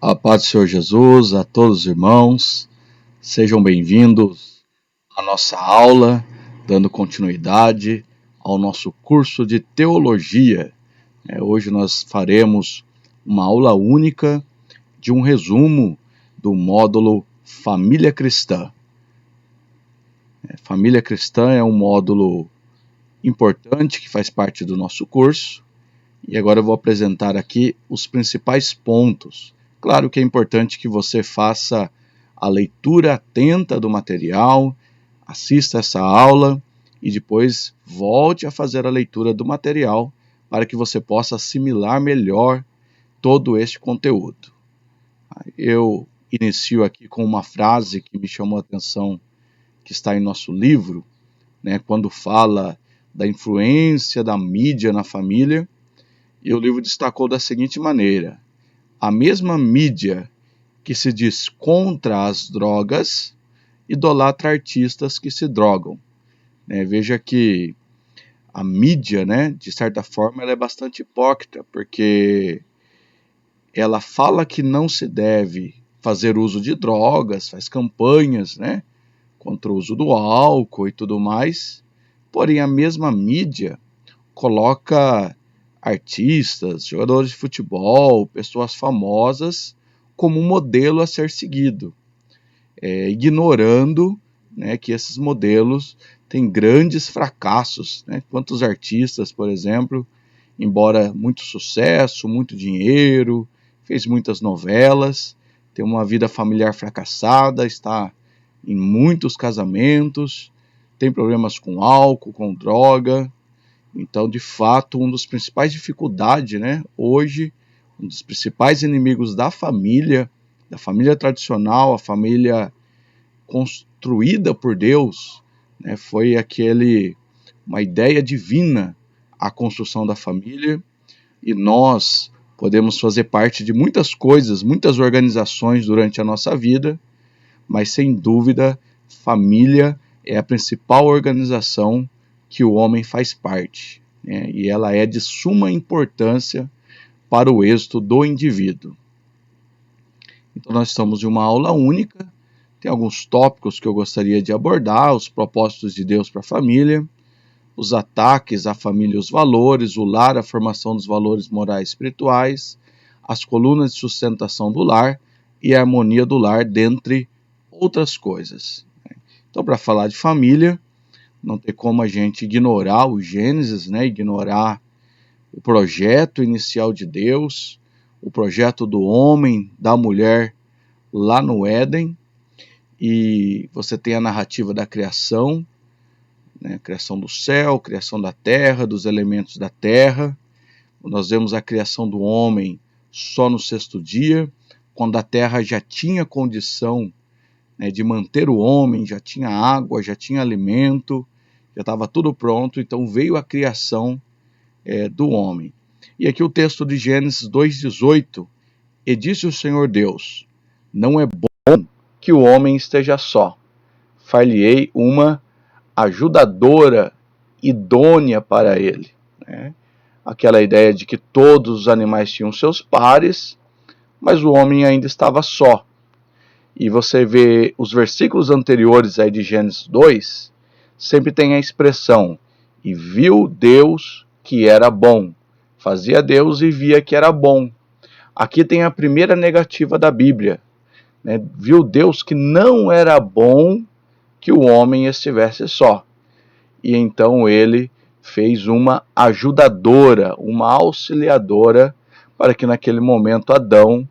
A paz do Senhor Jesus, a todos os irmãos, sejam bem-vindos à nossa aula, dando continuidade ao nosso curso de Teologia. Hoje nós faremos uma aula única de um resumo do módulo Família Cristã. Família Cristã é um módulo importante que faz parte do nosso curso, e agora eu vou apresentar aqui os principais pontos. Claro que é importante que você faça a leitura atenta do material, assista essa aula e depois volte a fazer a leitura do material para que você possa assimilar melhor todo este conteúdo. Eu inicio aqui com uma frase que me chamou a atenção, que está em nosso livro, quando fala da influência da mídia na família, e o livro destacou da seguinte maneira: a mesma mídia que se diz contra as drogas idolatra artistas que se drogam. Veja que a mídia, de certa forma, ela é bastante hipócrita, porque ela fala que não se deve fazer uso de drogas, faz campanhas, contra o uso do álcool e tudo mais, porém a mesma mídia coloca artistas, jogadores de futebol, pessoas famosas como modelo a ser seguido, ignorando que esses modelos têm grandes fracassos. Quantos artistas, por exemplo, embora muito sucesso, muito dinheiro, fez muitas novelas, tem uma vida familiar fracassada, está em muitos casamentos, tem problemas com álcool, com droga. Então, de fato, uma das principais dificuldades, hoje, um dos principais inimigos da família tradicional, a família construída por Deus, foi uma ideia divina, a construção da família, e nós podemos fazer parte de muitas coisas, muitas organizações durante a nossa vida, mas sem dúvida, família é a principal organização que o homem faz parte, e ela é de suma importância para o êxito do indivíduo. Então nós estamos em uma aula única, tem alguns tópicos que eu gostaria de abordar: os propósitos de Deus para a família, os ataques à família e os valores, o lar, a formação dos valores morais e espirituais, as colunas de sustentação do lar e a harmonia do lar, dentre outras coisas. Então, para falar de família, não tem como a gente ignorar o Gênesis, ignorar o projeto inicial de Deus, o projeto do homem, da mulher lá no Éden. E você tem a narrativa da criação, criação do céu, criação da terra, dos elementos da terra. Nós vemos a criação do homem só no sexto dia, quando a terra já tinha condição de manter o homem, já tinha água, já tinha alimento, já estava tudo pronto. Então veio a criação do homem. E aqui o texto de Gênesis 2,18: e disse o Senhor Deus, não é bom que o homem esteja só, far-lhe-ei uma ajudadora idônea para ele. Aquela ideia de que todos os animais tinham seus pares, mas o homem ainda estava só. E você vê os versículos anteriores aí de Gênesis 2, sempre tem a expressão, e viu Deus que era bom. Fazia Deus e via que era bom. Aqui tem a primeira negativa da Bíblia. Viu Deus que não era bom que o homem estivesse só. E então ele fez uma ajudadora, uma auxiliadora, para que naquele momento Adão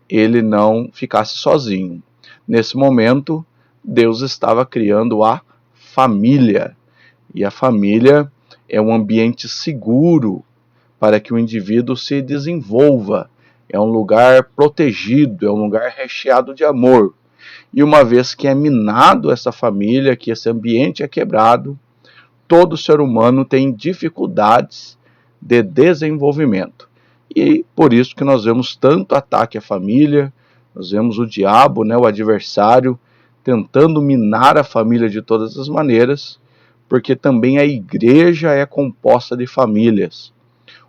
ele não ficasse sozinho. Nesse momento, Deus estava criando a família. E a família é um ambiente seguro para que o indivíduo se desenvolva. É um lugar protegido, é um lugar recheado de amor. E uma vez que é minado essa família, que esse ambiente é quebrado, todo ser humano tem dificuldades de desenvolvimento. E por isso que nós vemos tanto ataque à família, nós vemos o diabo, o adversário, tentando minar a família de todas as maneiras, porque também a igreja é composta de famílias.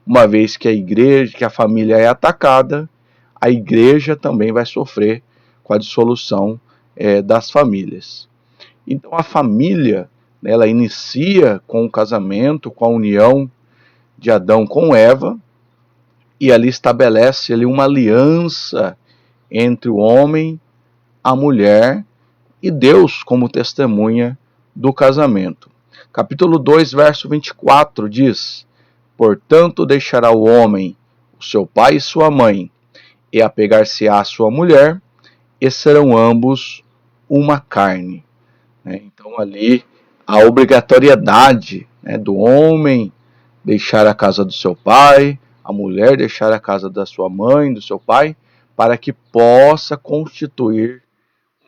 Uma vez que a igreja, que a família é atacada, a igreja também vai sofrer com a dissolução das famílias. Então a família, né, ela inicia com o casamento, com a união de Adão com Eva, e ali estabelece ali uma aliança entre o homem, a mulher e Deus como testemunha do casamento. Capítulo 2, verso 24 diz: portanto deixará o homem o seu pai e sua mãe, e apegar-se-á à sua mulher, e serão ambos uma carne. Então ali a obrigatoriedade, né, do homem deixar a casa do seu pai, a mulher deixar a casa da sua mãe, do seu pai, para que possa constituir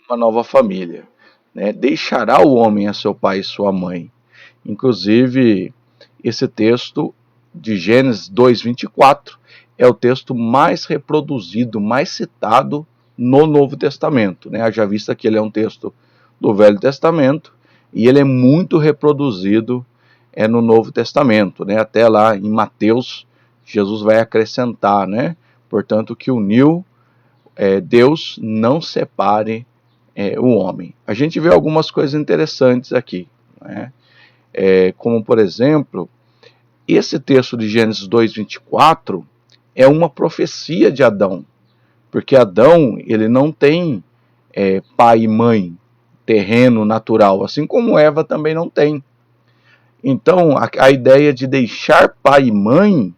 uma nova família. Né? Deixará o homem a seu pai e sua mãe. Inclusive, esse texto de Gênesis 2:24 é o texto mais reproduzido, mais citado no Novo Testamento. Né? Haja vista que ele é um texto do Velho Testamento e ele é muito reproduzido no Novo Testamento. Né? Até lá em Mateus, Jesus vai acrescentar, né? Portanto, que uniu Deus não separe o homem. A gente vê algumas coisas interessantes aqui, né? Como, por exemplo, esse texto de Gênesis 2:24 é uma profecia de Adão, porque Adão ele não tem pai e mãe, terreno natural, assim como Eva também não tem. Então, a ideia de deixar pai e mãe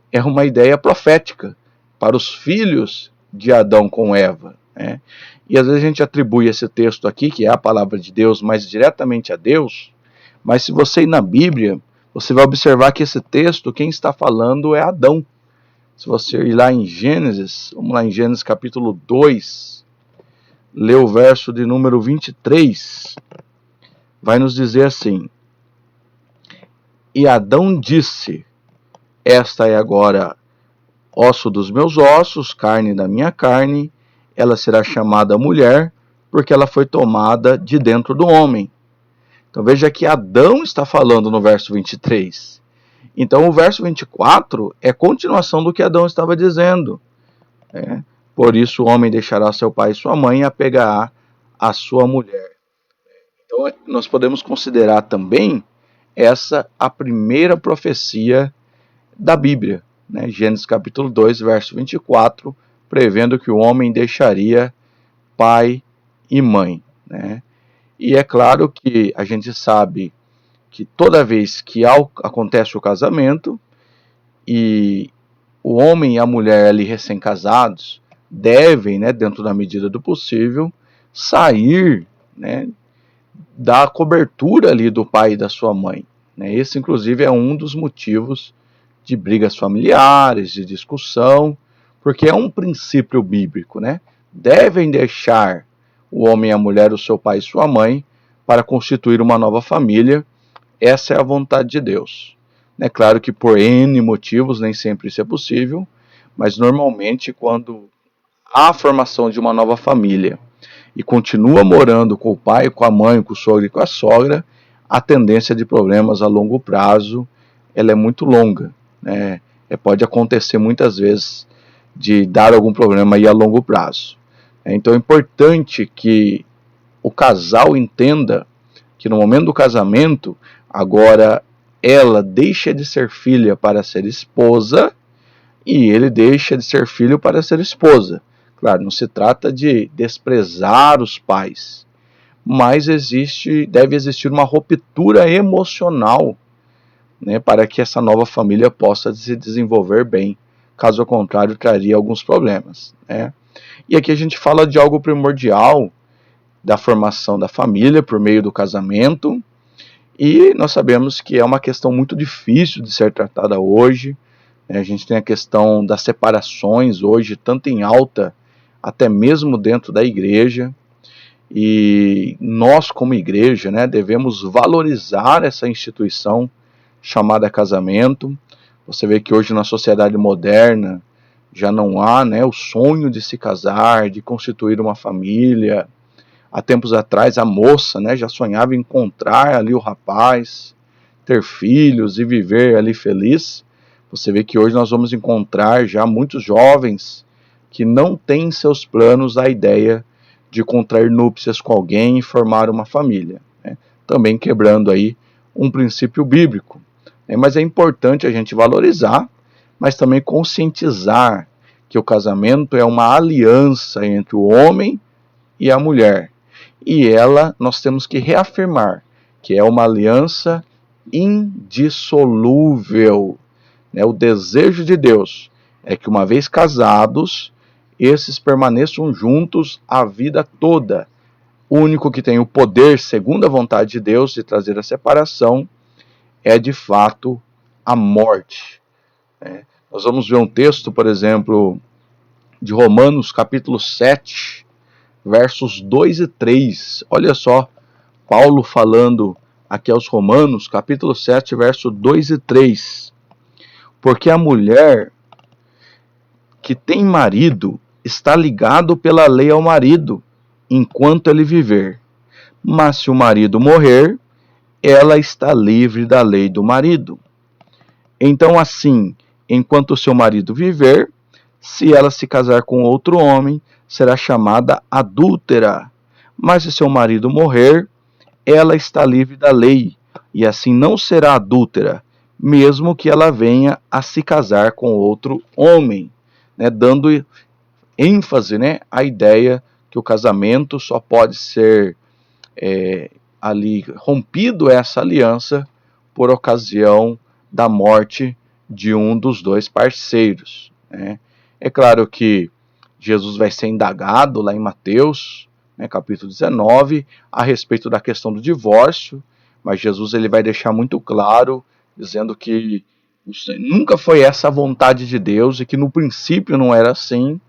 é uma ideia profética para os filhos de Adão com Eva, né? E às vezes a gente atribui esse texto aqui, que é a palavra de Deus, mais diretamente a Deus, mas se você ir na Bíblia, você vai observar que esse texto, quem está falando é Adão. Se você ir lá em Gênesis, vamos lá em Gênesis capítulo 2, ler o verso de número 23, vai nos dizer assim: e Adão disse, esta é agora osso dos meus ossos, carne da minha carne, ela será chamada mulher, porque ela foi tomada de dentro do homem. Então veja que Adão está falando no verso 23. Então o verso 24 é continuação do que Adão estava dizendo. Por isso o homem deixará seu pai e sua mãe e apegará a sua mulher. Então nós podemos considerar também essa a primeira profecia da Bíblia, né? Gênesis capítulo 2, verso 24, prevendo que o homem deixaria pai e mãe, né? E é claro que a gente sabe que toda vez que acontece o casamento e o homem e a mulher ali recém-casados devem, né, dentro da medida do possível, sair, né, da cobertura ali do pai e da sua mãe. Né? Esse, inclusive, é um dos motivos de brigas familiares, de discussão, porque é um princípio bíblico, né? Devem deixar o homem e a mulher, o seu pai e sua mãe, para constituir uma nova família. Essa é a vontade de Deus. É claro que por N motivos nem sempre isso é possível, mas normalmente quando há a formação de uma nova família e continua morando com o pai, com a mãe, com o sogro e com a sogra, a tendência de problemas a longo prazo ela é muito longa. Né? Pode acontecer muitas vezes de dar algum problema aí a longo prazo. Então é importante que o casal entenda que no momento do casamento, agora ela deixa de ser filha para ser esposa e ele deixa de ser filho para ser esposa. Claro, não se trata de desprezar os pais, mas deve existir uma ruptura emocional, né, para que essa nova família possa se desenvolver bem. Caso contrário, traria alguns problemas. Né? E aqui a gente fala de algo primordial, da formação da família por meio do casamento, e nós sabemos que é uma questão muito difícil de ser tratada hoje. Né? A gente tem a questão das separações hoje, tanto em alta, até mesmo dentro da igreja, e nós como igreja, né, devemos valorizar essa instituição chamada casamento. Você vê que hoje na sociedade moderna já não há, né, o sonho de se casar, de constituir uma família. Há tempos atrás a moça, né, já sonhava em encontrar ali o rapaz, ter filhos e viver ali feliz. Você vê que hoje nós vamos encontrar já muitos jovens que não tem em seus planos a ideia de contrair núpcias com alguém e formar uma família, né? Também quebrando aí um princípio bíblico, né? Mas é importante a gente valorizar, mas também conscientizar que o casamento é uma aliança entre o homem e a mulher. E ela, nós temos que reafirmar que é uma aliança indissolúvel, né? O desejo de Deus é que, uma vez casados, esses permaneçam juntos a vida toda. O único que tem o poder, segundo a vontade de Deus, de trazer a separação é, de fato, a morte, né? Nós vamos ver um texto, por exemplo, de Romanos, capítulo 7, versos 2 e 3. Olha só, Paulo falando aqui aos Romanos, capítulo 7, verso 2 e 3. Porque a mulher que tem marido está ligado pela lei ao marido, enquanto ele viver. Mas se o marido morrer, ela está livre da lei do marido. Então, assim, enquanto o seu marido viver, se ela se casar com outro homem, será chamada adúltera. Mas se seu marido morrer, ela está livre da lei, e assim não será adúltera, mesmo que ela venha a se casar com outro homem, né? Dando ênfase, né, à ideia que o casamento só pode ser ali rompido, essa aliança, por ocasião da morte de um dos dois parceiros, né? É claro que Jesus vai ser indagado lá em Mateus, né, capítulo 19, a respeito da questão do divórcio, mas Jesus ele vai deixar muito claro, dizendo que nunca foi essa a vontade de Deus e que no princípio não era assim,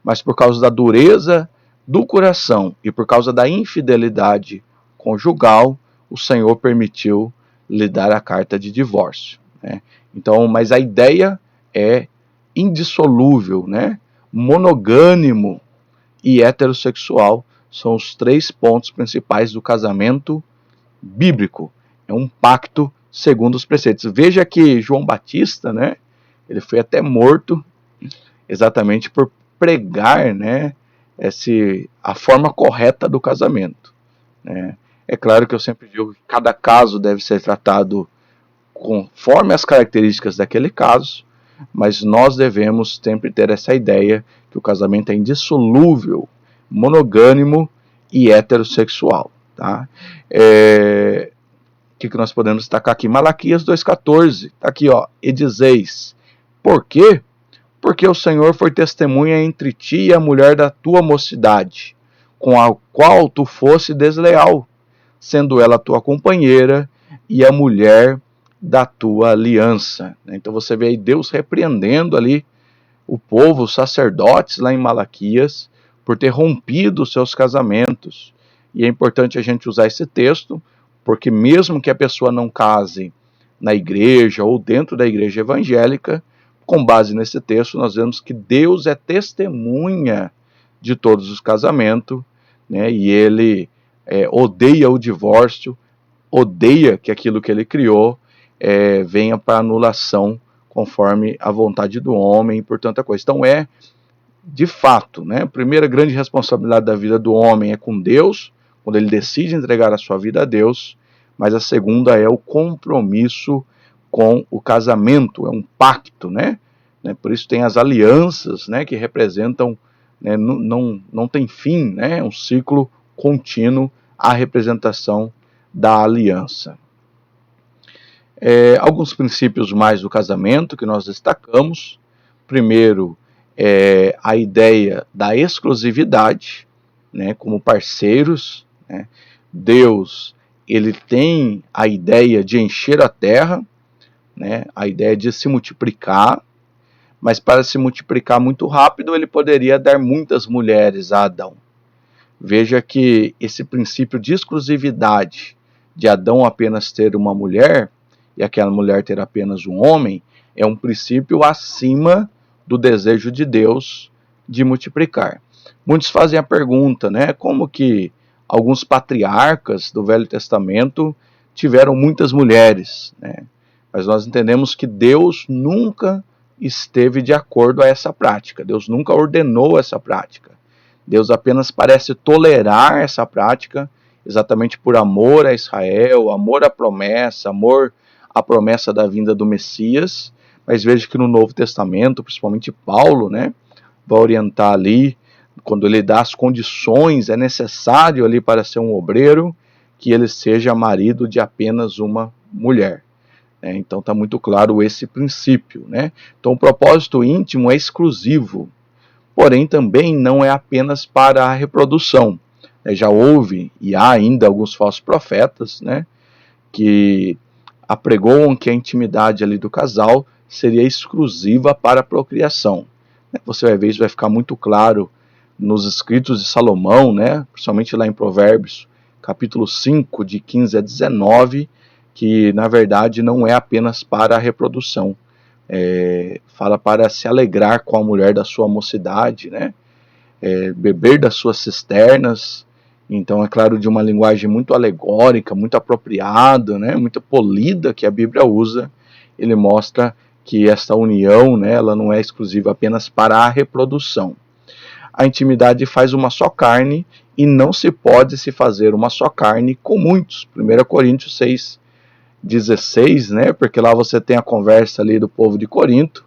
mas por causa da dureza do coração e por causa da infidelidade conjugal, o Senhor permitiu lhe dar a carta de divórcio, né? Então, mas a ideia é indissolúvel, né? Monogâmico e heterossexual são os 3 pontos principais do casamento bíblico. É um pacto segundo os preceitos. Veja que João Batista, né, ele foi até morto exatamente por pregar, né, a forma correta do casamento, né? É claro que eu sempre digo que cada caso deve ser tratado conforme as características daquele caso, mas nós devemos sempre ter essa ideia que o casamento é indissolúvel, monogâmico e heterossexual, tá? O que nós podemos destacar aqui? Malaquias 2,14, tá aqui, ó, e dizeis, por quê? Porque o Senhor foi testemunha entre ti e a mulher da tua mocidade, com a qual tu fosse desleal, sendo ela tua companheira e a mulher da tua aliança. Então você vê aí Deus repreendendo ali o povo, os sacerdotes lá em Malaquias, por ter rompido os seus casamentos. E é importante a gente usar esse texto, porque mesmo que a pessoa não case na igreja ou dentro da igreja evangélica, com base nesse texto nós vemos que Deus é testemunha de todos os casamentos, né? E ele odeia o divórcio, odeia que aquilo que ele criou venha para anulação conforme a vontade do homem e por tanta coisa. Então de fato, né, a primeira grande responsabilidade da vida do homem é com Deus, quando ele decide entregar a sua vida a Deus, mas a segunda é o compromisso com o casamento, é um pacto, né? Por isso tem as alianças, né, que representam, né, não tem fim, né, um ciclo contínuo, a representação da aliança. Alguns princípios mais do casamento que nós destacamos. Primeiro, a ideia da exclusividade, né, como parceiros, né? Deus, ele tem a ideia de encher a terra, né, a ideia de se multiplicar, mas para se multiplicar muito rápido, ele poderia dar muitas mulheres a Adão. Veja que esse princípio de exclusividade, de Adão apenas ter uma mulher, e aquela mulher ter apenas um homem, é um princípio acima do desejo de Deus de multiplicar. Muitos fazem a pergunta, né, como que alguns patriarcas do Velho Testamento tiveram muitas mulheres, né? Mas nós entendemos que Deus nunca esteve de acordo a essa prática. Deus nunca ordenou essa prática. Deus apenas parece tolerar essa prática, exatamente por amor a Israel, amor à promessa, amor à promessa da vinda do Messias. Mas veja que no Novo Testamento, principalmente Paulo, né, vai orientar ali, quando ele dá as condições, é necessário ali para ser um obreiro, que ele seja marido de apenas uma mulher. Então está muito claro esse princípio, né? Então o propósito íntimo é exclusivo, porém também não é apenas para a reprodução. Já houve e há ainda alguns falsos profetas, né, que apregoam que a intimidade ali do casal seria exclusiva para a procriação. Você vai ver, isso vai ficar muito claro nos escritos de Salomão, né, principalmente lá em Provérbios, capítulo 5, de 15 a 19, que na verdade não é apenas para a reprodução. Fala para se alegrar com a mulher da sua mocidade, né, beber das suas cisternas. Então, é claro, de uma linguagem muito alegórica, muito apropriada, né, muito polida que a Bíblia usa. Ele mostra que esta união, né, ela não é exclusiva apenas para a reprodução. A intimidade faz uma só carne e não se pode se fazer uma só carne com muitos. 1 Coríntios 6,16, né, porque lá você tem a conversa ali do povo de Corinto,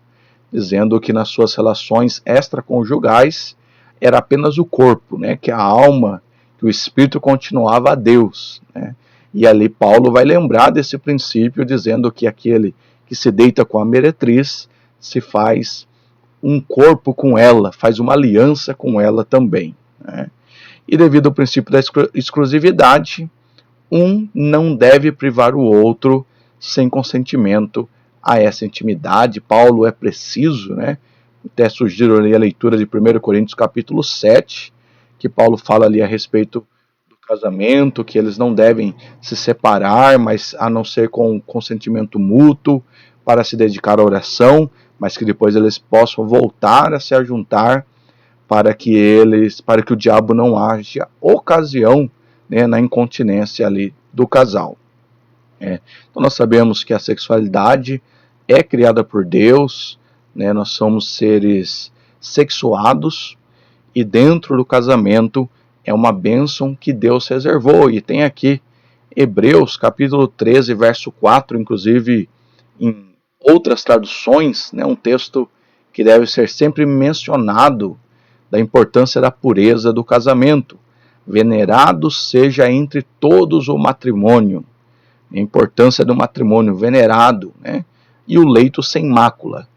dizendo que nas suas relações extraconjugais era apenas o corpo, né, que a alma, que o espírito continuava a Deus, né? E ali Paulo vai lembrar desse princípio, dizendo que aquele que se deita com a meretriz se faz um corpo com ela, faz uma aliança com ela também, né? E devido ao princípio da exclusividade, um não deve privar o outro sem consentimento a essa intimidade. Paulo é preciso, né? Até sugiro ali a leitura de 1 Coríntios capítulo 7, que Paulo fala ali a respeito do casamento, que eles não devem se separar, mas a não ser com consentimento mútuo, para se dedicar à oração, mas que depois eles possam voltar a se ajuntar para que o diabo não haja ocasião, né, na incontinência ali do casal. Então nós sabemos que a sexualidade é criada por Deus, né, nós somos seres sexuados, e dentro do casamento é uma bênção que Deus reservou. E tem aqui Hebreus capítulo 13, verso 4, inclusive em outras traduções, né, um texto que deve ser sempre mencionado, da importância da pureza do casamento. Venerado seja entre todos o matrimônio, a importância do matrimônio venerado, né, e o leito sem mácula.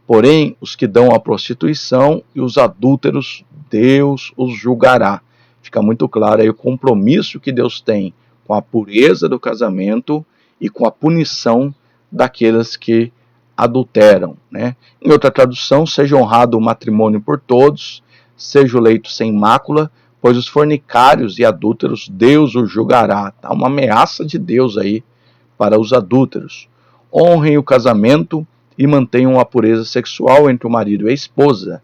Porém, os que dão a prostituição e os adúlteros, Deus os julgará. Fica muito claro aí o compromisso que Deus tem com a pureza do casamento e com a punição daqueles que adulteram, né? Em outra tradução, seja honrado o matrimônio por todos, seja o leito sem mácula, pois os fornicários e adúlteros Deus os julgará. Tá uma ameaça de Deus aí para os adúlteros. Honrem o casamento e mantenham a pureza sexual entre o marido e a esposa.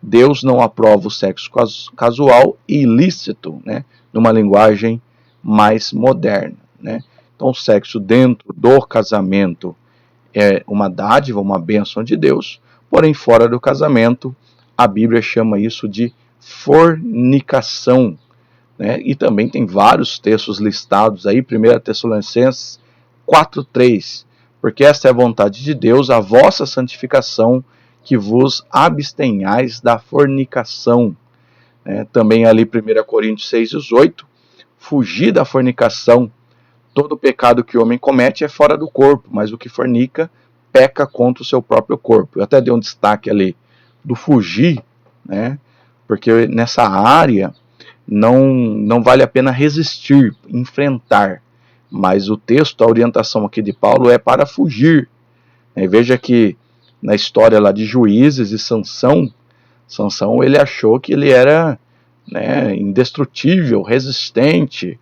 Deus não aprova o sexo casual e ilícito, né, numa linguagem mais moderna, né? Então, o sexo dentro do casamento é uma dádiva, uma bênção de Deus, porém, fora do casamento, a Bíblia chama isso de fornicação, né? E também tem vários textos listados aí, 1 Tessalonicenses 4:3, porque esta é a vontade de Deus, a vossa santificação, que vos abstenhais da fornicação. Também ali 1 Coríntios 6:18, fugir da fornicação. Todo pecado que o homem comete é fora do corpo, mas o que fornica peca contra o seu próprio corpo. Eu até dei um destaque ali do fugir, né? Porque nessa área não vale a pena resistir, enfrentar. Mas o texto, a orientação aqui de Paulo é para fugir. Veja que na história lá de Juízes e Sansão ele achou que ele era, né, indestrutível, resistente,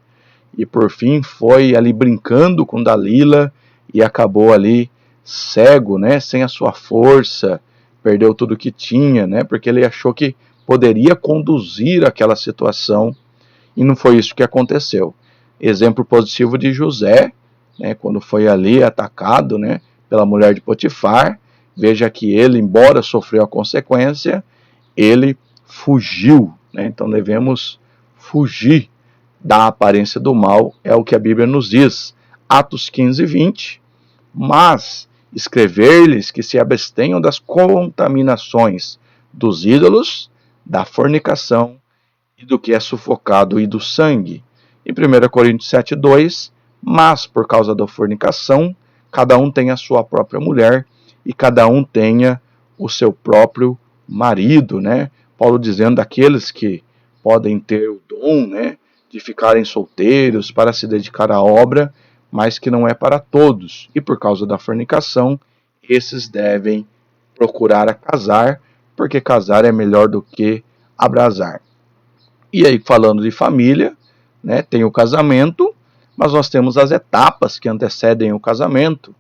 e por fim foi ali brincando com Dalila e acabou ali cego, né, sem a sua força, perdeu tudo que tinha, né, porque ele achou que poderia conduzir aquela situação, e não foi isso que aconteceu. Exemplo positivo de José, né, quando foi ali atacado, né, pela mulher de Potifar, veja que ele, embora sofreu a consequência, ele fugiu, né? Então devemos fugir da aparência do mal, é o que a Bíblia nos diz. Atos 15, 20. Mas escrever-lhes que se abstenham das contaminações dos ídolos, da fornicação e do que é sufocado e do sangue. Em 1 Coríntios 7, 2, mas por causa da fornicação, cada um tem a sua própria mulher e cada um tenha o seu próprio marido, né? Paulo dizendo daqueles que podem ter o dom, né, de ficarem solteiros para se dedicar à obra, mas que não é para todos. E por causa da fornicação, esses devem procurar a casar, porque casar é melhor do que abrasar. E aí, falando de família, né, tem o casamento, mas nós temos as etapas que antecedem o casamento.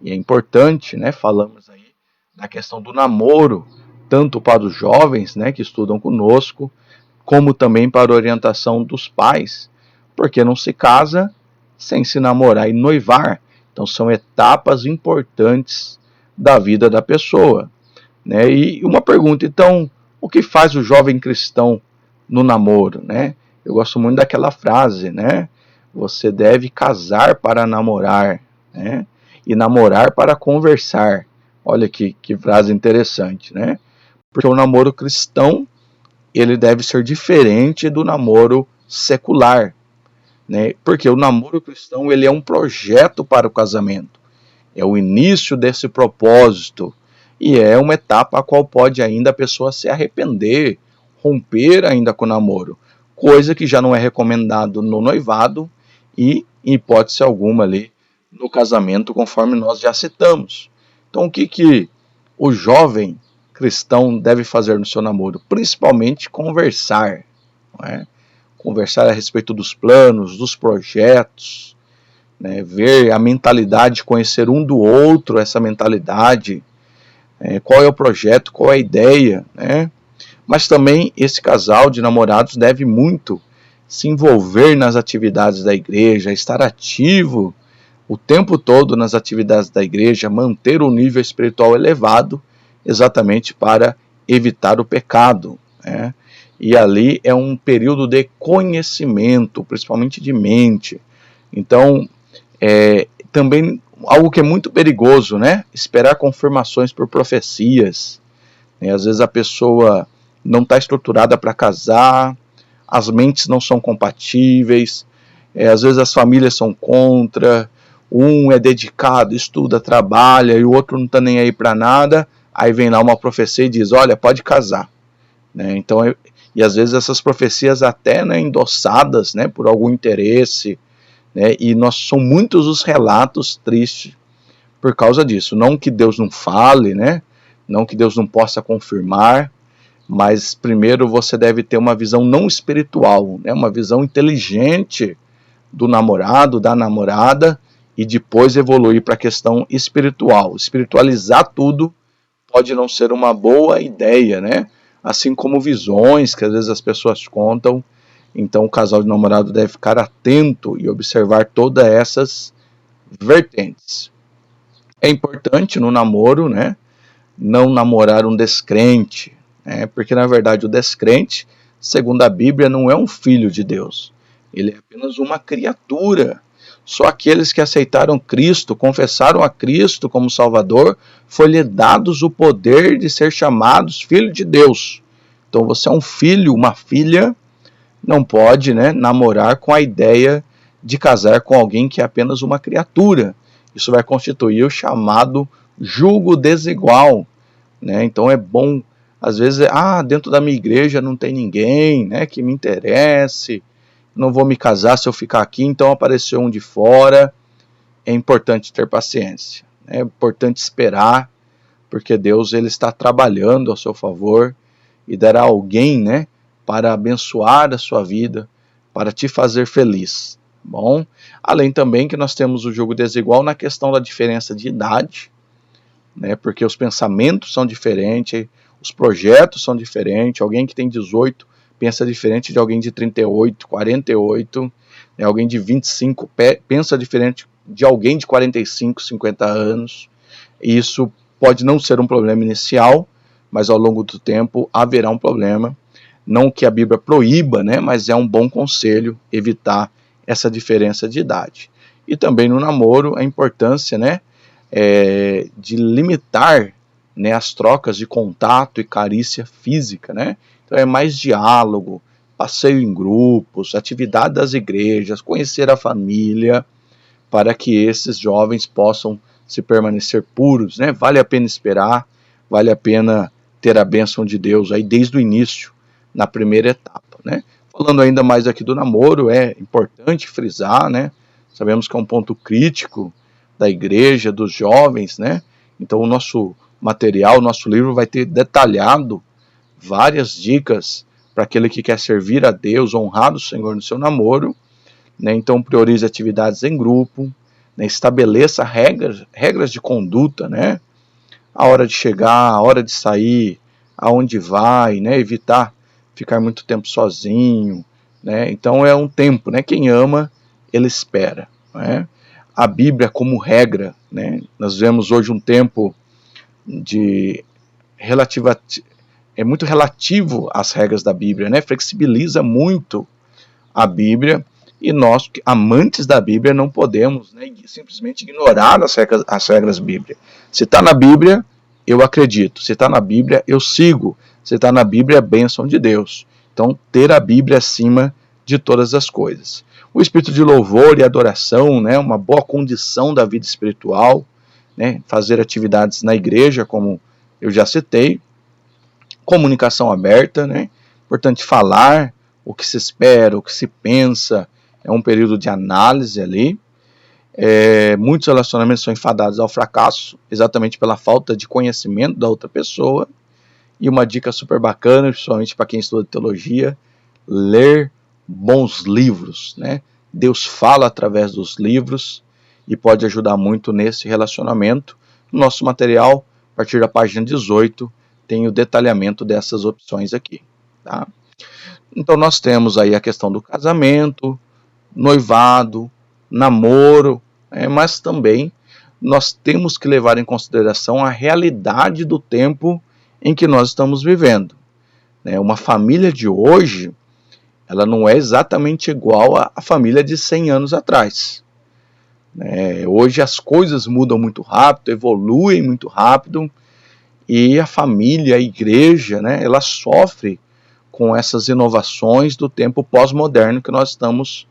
E é importante, né, falamos aí da questão do namoro, tanto para os jovens, né, que estudam conosco, como também para a orientação dos pais, porque não se casa sem se namorar e noivar. Então são etapas importantes da vida da pessoa, né? E uma pergunta, então, o que faz o jovem cristão no namoro, né? Eu gosto muito daquela frase, né? Você deve casar para namorar, né? E namorar para conversar. Olha que frase interessante, né? Porque o namoro cristão, ele deve ser diferente do namoro secular, né? Porque o namoro cristão, ele é um projeto para o casamento. É o início desse propósito e é uma etapa a qual pode ainda a pessoa se arrepender, romper ainda com o namoro, coisa que já não é recomendado no noivado e, em hipótese alguma, ali no casamento, conforme nós já citamos. Então, o que o jovem cristão deve fazer no seu namoro? Principalmente conversar, não é? Conversar a respeito dos planos, dos projetos, né? Ver a mentalidade, conhecer um do outro, essa mentalidade, qual é o projeto, qual é a ideia, né? Mas também esse casal de namorados deve muito se envolver nas atividades da igreja, estar ativo o tempo todo nas atividades da igreja, manter o nível espiritual elevado, exatamente para evitar o pecado, né? E ali é um período de conhecimento, principalmente de mente. Então, também algo que é muito perigoso, né? Esperar confirmações por profecias. Às vezes a pessoa não está estruturada para casar, as mentes não são compatíveis, às vezes as famílias são contra, um é dedicado, estuda, trabalha, e o outro não está nem aí para nada, aí vem lá uma profecia e diz, olha, pode casar. Né? Então, e às vezes essas profecias até, né, endossadas, né, por algum interesse, né, e são muitos os relatos tristes por causa disso. Não que Deus não fale, né, não que Deus não possa confirmar, mas primeiro você deve ter uma visão não espiritual, né, uma visão inteligente do namorado, da namorada, e depois evoluir para a questão espiritual. Espiritualizar tudo pode não ser uma boa ideia, né? Assim como visões que às vezes as pessoas contam. Então o casal de namorado deve ficar atento e observar todas essas vertentes. É importante no namoro, né, não namorar um descrente, né, porque na verdade o descrente, segundo a Bíblia, não é um filho de Deus. Ele é apenas uma criatura. Só aqueles que aceitaram Cristo, confessaram a Cristo como Salvador, foi-lhe dados o poder de ser chamados filho de Deus. Então você é um filho, uma filha, não pode, né, namorar com a ideia de casar com alguém que é apenas uma criatura. Isso vai constituir o chamado julgo desigual, né? Então é bom, às vezes, dentro da minha igreja não tem ninguém, né, que me interesse, não vou me casar se eu ficar aqui, então apareceu um de fora. É importante ter paciência, é importante esperar, porque Deus, ele está trabalhando ao seu favor e dará alguém, né, para abençoar a sua vida, para te fazer feliz. Bom, além também que nós temos o julgo desigual na questão da diferença de idade, né, porque os pensamentos são diferentes, os projetos são diferentes. Alguém que tem 18 pensa diferente de alguém de 38, 48, né, alguém de 25 pensa diferente de alguém de 45, 50 anos. E isso pode não ser um problema inicial, mas ao longo do tempo haverá um problema. Não que a Bíblia proíba, né, mas é um bom conselho evitar essa diferença de idade. E também no namoro, a importância, né, de limitar, né, as trocas de contato e carícia física, né? Então é mais diálogo, passeio em grupos, atividade das igrejas, conhecer a família, para que esses jovens possam se permanecer puros, né? Vale a pena esperar, vale a pena ter a bênção de Deus aí desde o início, na primeira etapa, né? Falando ainda mais aqui do namoro, é importante frisar, né? Sabemos que é um ponto crítico da igreja, dos jovens, né? Então o nosso material, o nosso livro vai ter detalhado várias dicas para aquele que quer servir a Deus, honrar o Senhor no seu namoro, né? Então priorize atividades em grupo, né? Estabeleça regras de conduta, né? A hora de chegar, a hora de sair, aonde vai, né? Evitar ficar muito tempo sozinho, né? Então é um tempo, né? Quem ama, ele espera, né? A Bíblia como regra, né? Nós vemos hoje um tempo de é muito relativo às regras da Bíblia, né? Flexibiliza muito a Bíblia e nós, amantes da Bíblia, não podemos, né, simplesmente ignorar as regras bíblicas. Se está na Bíblia, eu acredito. Se está na Bíblia, eu sigo. Se está na Bíblia, é bênção de Deus. Então, ter a Bíblia acima de todas as coisas. O espírito de louvor e adoração, né, uma boa condição da vida espiritual, né, fazer atividades na igreja, como eu já citei. Comunicação aberta, né, importante falar o que se espera, o que se pensa, é um período de análise ali. Muitos relacionamentos são enfadados ao fracasso, exatamente pela falta de conhecimento da outra pessoa. E uma dica super bacana, principalmente para quem estuda teologia, ler bons livros, né? Deus fala através dos livros e pode ajudar muito nesse relacionamento. No nosso material, a partir da página 18, tem o detalhamento dessas opções aqui, tá? Então nós temos aí a questão do casamento, noivado, namoro, mas também nós temos que levar em consideração a realidade do tempo em que nós estamos vivendo. Uma família de hoje, ela não é exatamente igual à família de 100 anos atrás. Hoje as coisas mudam muito rápido, evoluem muito rápido, e a família, a igreja, ela sofre com essas inovações do tempo pós-moderno que nós estamos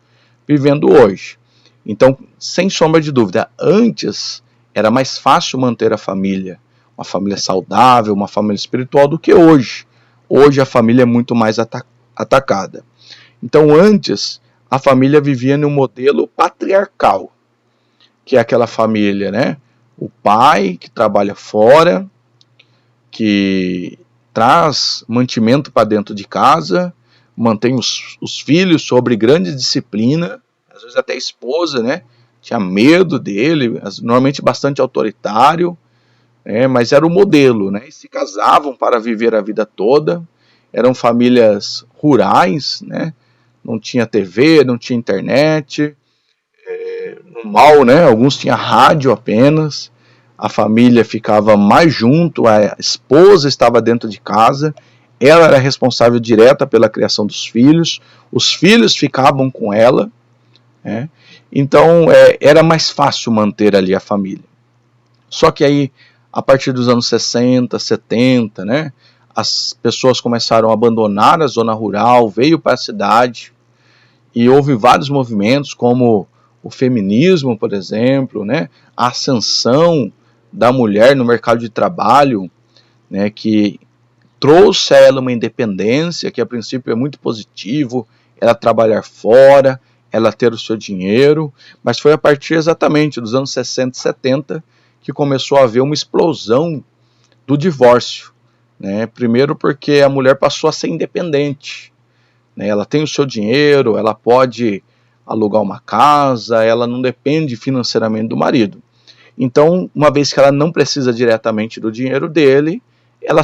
vivendo hoje. Então, sem sombra de dúvida, antes era mais fácil manter a família, uma família saudável, uma família espiritual, do que hoje. Hoje a família é muito mais atacada. Então, antes, a família vivia num modelo patriarcal, que é aquela família, né? O pai que trabalha fora, que traz mantimento para dentro de casa, mantém os filhos sobre grande disciplina, às vezes até a esposa, né? Tinha medo dele, normalmente bastante autoritário, mas era o modelo, né? E se casavam para viver a vida toda, eram famílias rurais, né? Não tinha TV, não tinha internet, no mal, né? Alguns tinham rádio apenas, a família ficava mais junto, a esposa estava dentro de casa, ela era responsável direta pela criação dos filhos, os filhos ficavam com ela, né? Então era mais fácil manter ali a família. Só que aí, a partir dos anos 60, 70, né, as pessoas começaram a abandonar a zona rural, veio para a cidade, e houve vários movimentos, como o feminismo, por exemplo, né, a ascensão da mulher no mercado de trabalho, né, que trouxe a ela uma independência, que a princípio é muito positivo, ela trabalhar fora, ela ter o seu dinheiro, mas foi a partir exatamente dos anos 60 e 70 que começou a haver uma explosão do divórcio, né? Primeiro porque a mulher passou a ser independente, né? Ela tem o seu dinheiro, ela pode alugar uma casa, ela não depende financeiramente do marido. Então, uma vez que ela não precisa diretamente do dinheiro dele, ela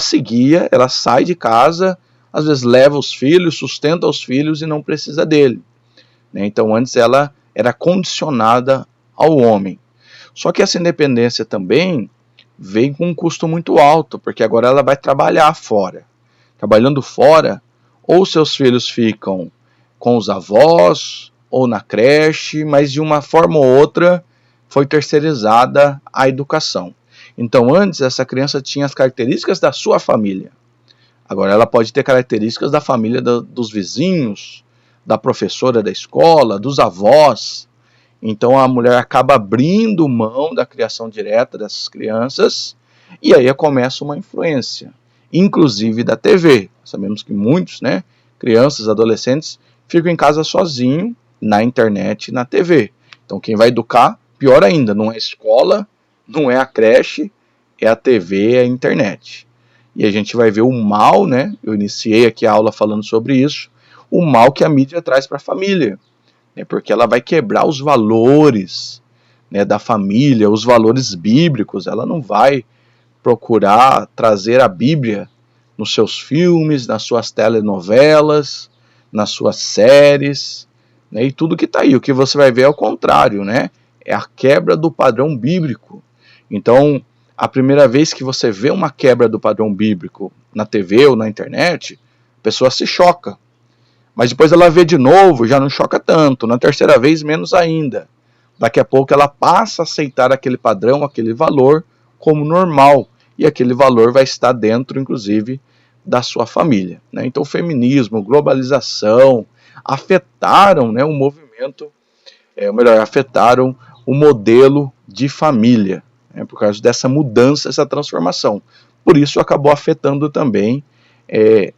sai de casa, às vezes leva os filhos, sustenta os filhos e não precisa dele, né? Então, antes ela era condicionada ao homem. Só que essa independência também vem com um custo muito alto, porque agora ela vai trabalhar fora. Trabalhando fora, ou seus filhos ficam com os avós, ou na creche, mas de uma forma ou outra foi terceirizada a educação. Então antes essa criança tinha as características da sua família. Agora ela pode ter características da família dos vizinhos, da professora da escola, dos avós. Então a mulher acaba abrindo mão da criação direta dessas crianças e aí começa uma influência, inclusive da TV. Sabemos que muitos, crianças, adolescentes, ficam em casa sozinhos, na internet e na TV. Então quem vai educar, pior ainda, não é a escola, não é a creche, é a TV, é a internet. E a gente vai ver o mal, eu iniciei aqui a aula falando sobre isso, o mal que a mídia traz para a família. Porque ela vai quebrar os valores da família, os valores bíblicos. Ela não vai procurar trazer a Bíblia nos seus filmes, nas suas telenovelas, nas suas séries, e tudo que está aí. O que você vai ver é o contrário, é a quebra do padrão bíblico. Então, a primeira vez que você vê uma quebra do padrão bíblico na TV ou na internet, a pessoa se choca. Mas depois ela vê de novo, já não choca tanto. Na terceira vez, menos ainda. Daqui a pouco ela passa a aceitar aquele padrão, aquele valor, como normal. E aquele valor vai estar dentro, inclusive, da sua família. Então, o feminismo, globalização, afetaram o movimento, afetaram o modelo de família, por causa dessa mudança, essa transformação. Por isso, acabou afetando também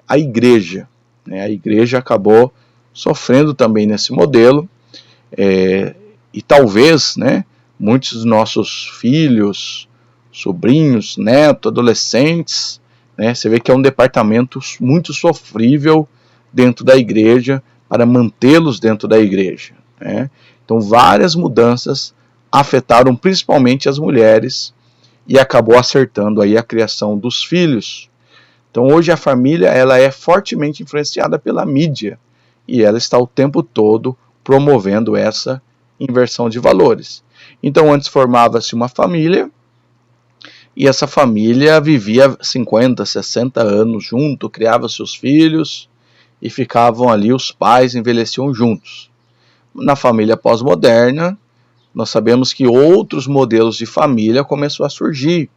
a igreja. A igreja acabou sofrendo também nesse modelo, e talvez muitos dos nossos filhos, sobrinhos, netos, adolescentes, você vê que é um departamento muito sofrível dentro da igreja para mantê-los dentro da igreja. Então várias mudanças afetaram principalmente as mulheres e acabou acertando aí a criação dos filhos. Então hoje a família ela é fortemente influenciada pela mídia e ela está o tempo todo promovendo essa inversão de valores. Então antes formava-se uma família e essa família vivia 50, 60 anos junto, criava seus filhos e ficavam ali, os pais envelheciam juntos. Na família pós-moderna, nós sabemos que outros modelos de família começaram a surgir.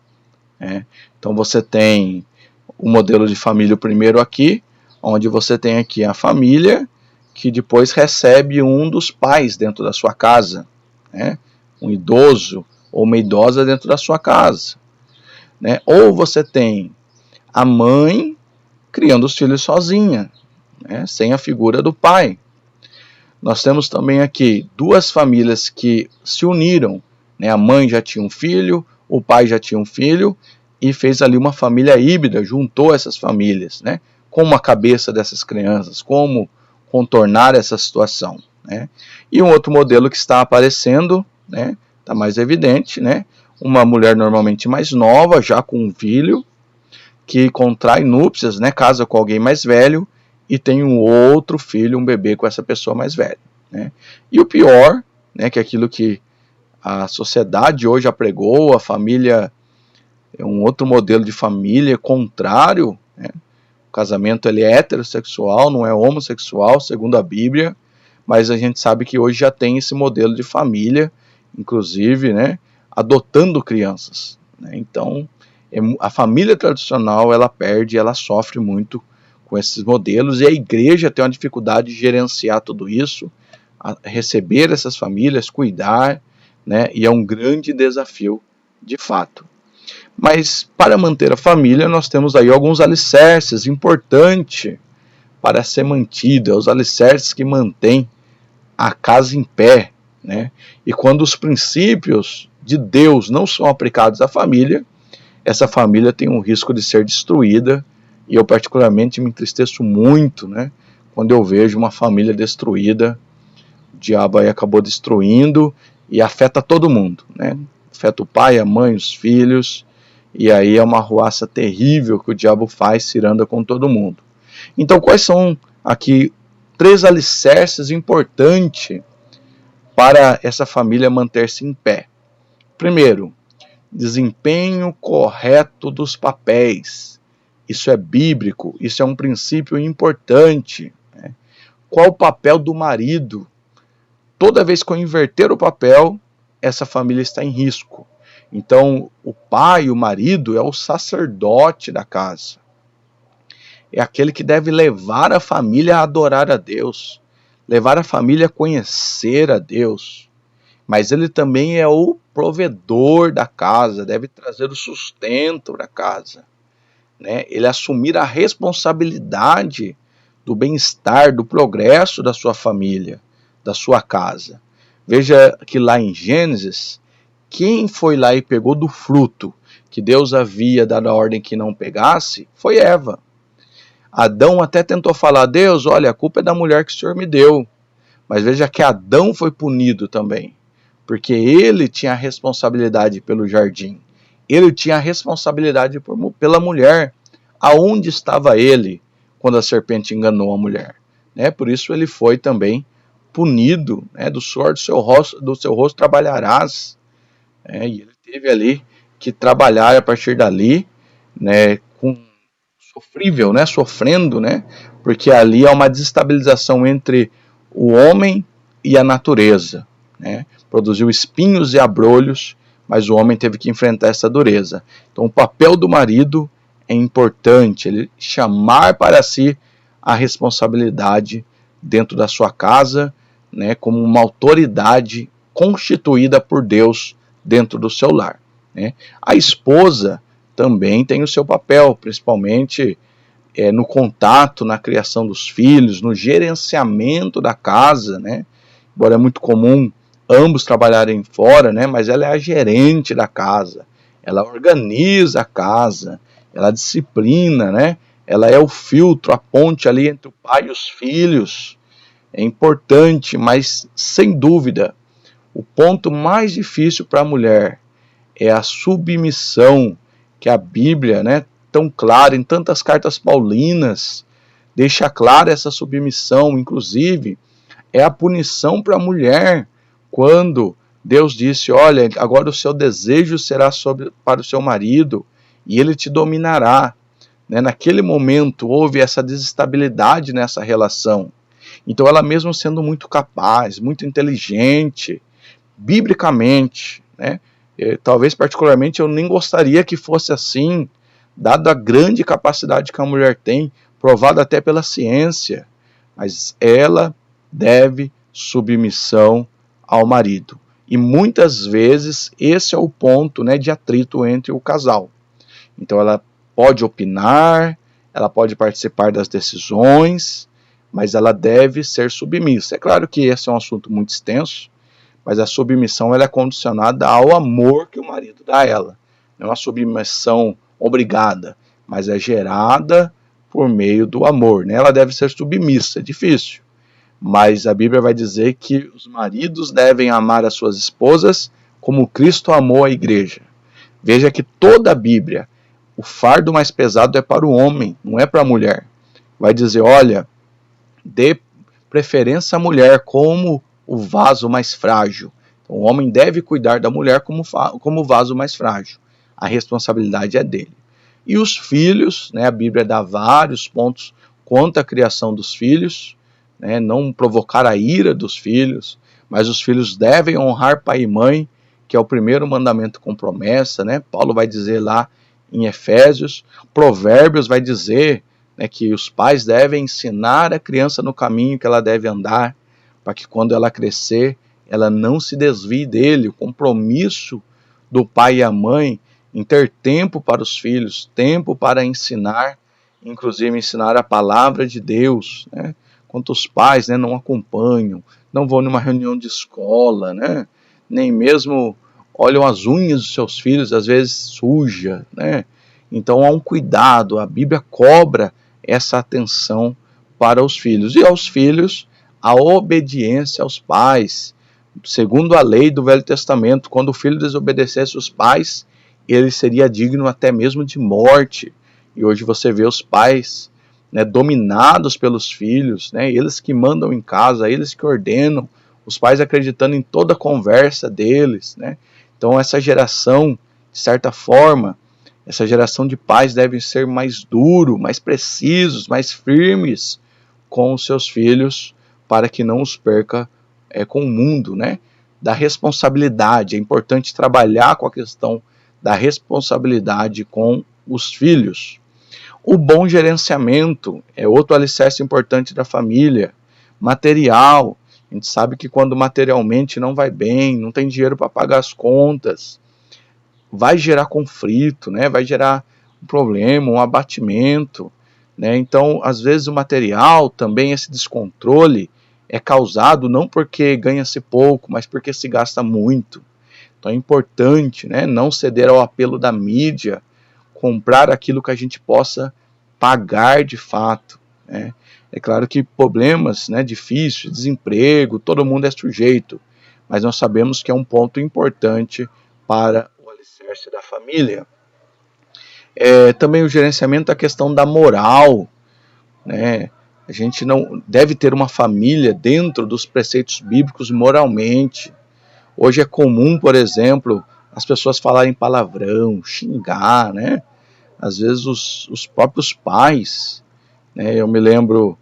Então você tem o modelo de família primeiro aqui, onde você tem aqui a família que depois recebe um dos pais dentro da sua casa, um idoso ou uma idosa dentro da sua casa. Ou você tem a mãe criando os filhos sozinha, sem a figura do pai. Nós temos também aqui duas famílias que se uniram, a mãe já tinha um filho, o pai já tinha um filho, e fez ali uma família híbrida, juntou essas famílias, como a cabeça dessas crianças, como contornar essa situação. E um outro modelo que está aparecendo, está mais evidente, uma mulher normalmente mais nova, já com um filho, que contrai núpcias, casa com alguém mais velho, e tem um outro filho, um bebê com essa pessoa mais velha. E o pior, que é aquilo que a sociedade hoje apregou, a família é um outro modelo de família contrário. O casamento ele é heterossexual, não é homossexual, segundo a Bíblia, mas a gente sabe que hoje já tem esse modelo de família, inclusive, adotando crianças. Então, a família tradicional, ela perde, ela sofre muito com esses modelos, e a igreja tem uma dificuldade de gerenciar tudo isso, receber essas famílias, cuidar, e é um grande desafio, de fato. Mas para manter a família, nós temos aí alguns alicerces importantes para ser mantida, os alicerces que mantêm a casa em pé. E quando os princípios de Deus não são aplicados à família, essa família tem um risco de ser destruída, e eu particularmente me entristeço muito, quando eu vejo uma família destruída. O diabo aí acabou destruindo e afeta todo mundo, afeta o pai, a mãe, os filhos, e aí é uma arruaça terrível que o diabo faz, ciranda com todo mundo. Então quais são aqui 3 alicerces importantes para essa família manter-se em pé? Primeiro, desempenho correto dos papéis. Isso é bíblico, isso é um princípio importante. Né? Qual o papel do marido? Toda vez que eu inverter o papel, essa família está em risco. Então, o pai, o marido, é o sacerdote da casa. É aquele que deve levar a família a adorar a Deus, levar a família a conhecer a Deus. Mas ele também é o provedor da casa, deve trazer o sustento da casa. Né? Ele assumir a responsabilidade do bem-estar, do progresso da sua família, da sua casa. Veja que lá em Gênesis, quem foi lá e pegou do fruto que Deus havia dado a ordem que não pegasse, foi Eva. Adão até tentou falar, Deus, olha, a culpa é da mulher que o Senhor me deu. Mas veja que Adão foi punido também, porque ele tinha a responsabilidade pelo jardim. Ele tinha a responsabilidade pela mulher. Aonde estava ele quando a serpente enganou a mulher? Né? Por isso ele foi também punido. Né? Do suor do seu rosto trabalharás. E ele teve ali que trabalhar a partir dali, né, com sofrível, né, sofrendo, né, porque ali há uma desestabilização entre o homem e a natureza. Né? Produziu espinhos e abrolhos, mas o homem teve que enfrentar essa dureza. Então o papel do marido é importante, ele chamar para si a responsabilidade dentro da sua casa, né, como uma autoridade constituída por Deus dentro do seu lar. Né? A esposa também tem o seu papel, principalmente no contato, na criação dos filhos, no gerenciamento da casa, né? Embora é muito comum ambos trabalharem fora, né? Mas ela é a gerente da casa, ela organiza a casa, ela disciplina, né? Ela é o filtro, a ponte ali entre o pai e os filhos. É importante, mas sem dúvida, o ponto mais difícil para a mulher é a submissão, que a Bíblia, né, tão clara em tantas cartas paulinas, deixa clara essa submissão. Inclusive, é a punição para a mulher, quando Deus disse, olha, agora o seu desejo será para o seu marido, e ele te dominará. Né? Naquele momento, houve essa desestabilidade nessa relação. Então, ela mesmo sendo muito capaz, muito inteligente, biblicamente, né? Talvez particularmente eu nem gostaria que fosse assim, dada a grande capacidade que a mulher tem, provada até pela ciência, mas ela deve submissão ao marido. E muitas vezes esse é o ponto, né, de atrito entre o casal. Então ela pode opinar, ela pode participar das decisões, mas ela deve ser submissa. É claro que esse é um assunto muito extenso, mas a submissão ela é condicionada ao amor que o marido dá a ela. Não é uma submissão obrigada, mas é gerada por meio do amor. Né? Ela deve ser submissa, é difícil. Mas a Bíblia vai dizer que os maridos devem amar as suas esposas como Cristo amou a igreja. Veja que toda a Bíblia, o fardo mais pesado é para o homem, não é para a mulher. Vai dizer, olha, dê preferência à mulher como o vaso mais frágil. Então, o homem deve cuidar da mulher como o vaso mais frágil. A responsabilidade é dele. E os filhos, né, a Bíblia dá vários pontos quanto à criação dos filhos, né, não provocar a ira dos filhos, mas os filhos devem honrar pai e mãe, que é o primeiro mandamento com promessa. Né? Paulo vai dizer lá em Efésios, Provérbios vai dizer, né, que os pais devem ensinar a criança no caminho que ela deve andar, para que quando ela crescer, ela não se desvie dele. O compromisso do pai e a mãe em ter tempo para os filhos, tempo para ensinar, inclusive ensinar a palavra de Deus. Né? Quantos pais, né, não acompanham, não vão numa reunião de escola, né? Nem mesmo olham as unhas dos seus filhos, às vezes suja. Né? Então há um cuidado, a Bíblia cobra essa atenção para os filhos. E aos filhos, a obediência aos pais. Segundo a lei do Velho Testamento, quando o filho desobedecesse os pais, ele seria digno até mesmo de morte. E hoje você vê os pais, né, dominados pelos filhos, né, eles que mandam em casa, eles que ordenam, os pais acreditando em toda a conversa deles. Né? Então essa geração de certa forma, essa geração de pais deve ser mais duro, mais precisos, mais firmes com os seus filhos, para que não os perca com o mundo, né? Da responsabilidade. É importante trabalhar com a questão da responsabilidade com os filhos. O bom gerenciamento é outro alicerce importante da família. Material. A gente sabe que quando materialmente não vai bem, não tem dinheiro para pagar as contas, vai gerar conflito, né? Vai gerar um problema, um abatimento, né? Então, às vezes o material também, esse descontrole, é causado não porque ganha-se pouco, mas porque se gasta muito. Então é importante, né, não ceder ao apelo da mídia, comprar aquilo que a gente possa pagar de fato, né? É claro que problemas, né, difíceis, desemprego, todo mundo é sujeito, mas nós sabemos que é um ponto importante para o alicerce da família. Também o gerenciamento da questão da moral, né? A gente não deve ter uma família dentro dos preceitos bíblicos moralmente. Hoje é comum, por exemplo, as pessoas falarem palavrão, xingar, né? Às vezes os próprios pais, né? Eu me lembro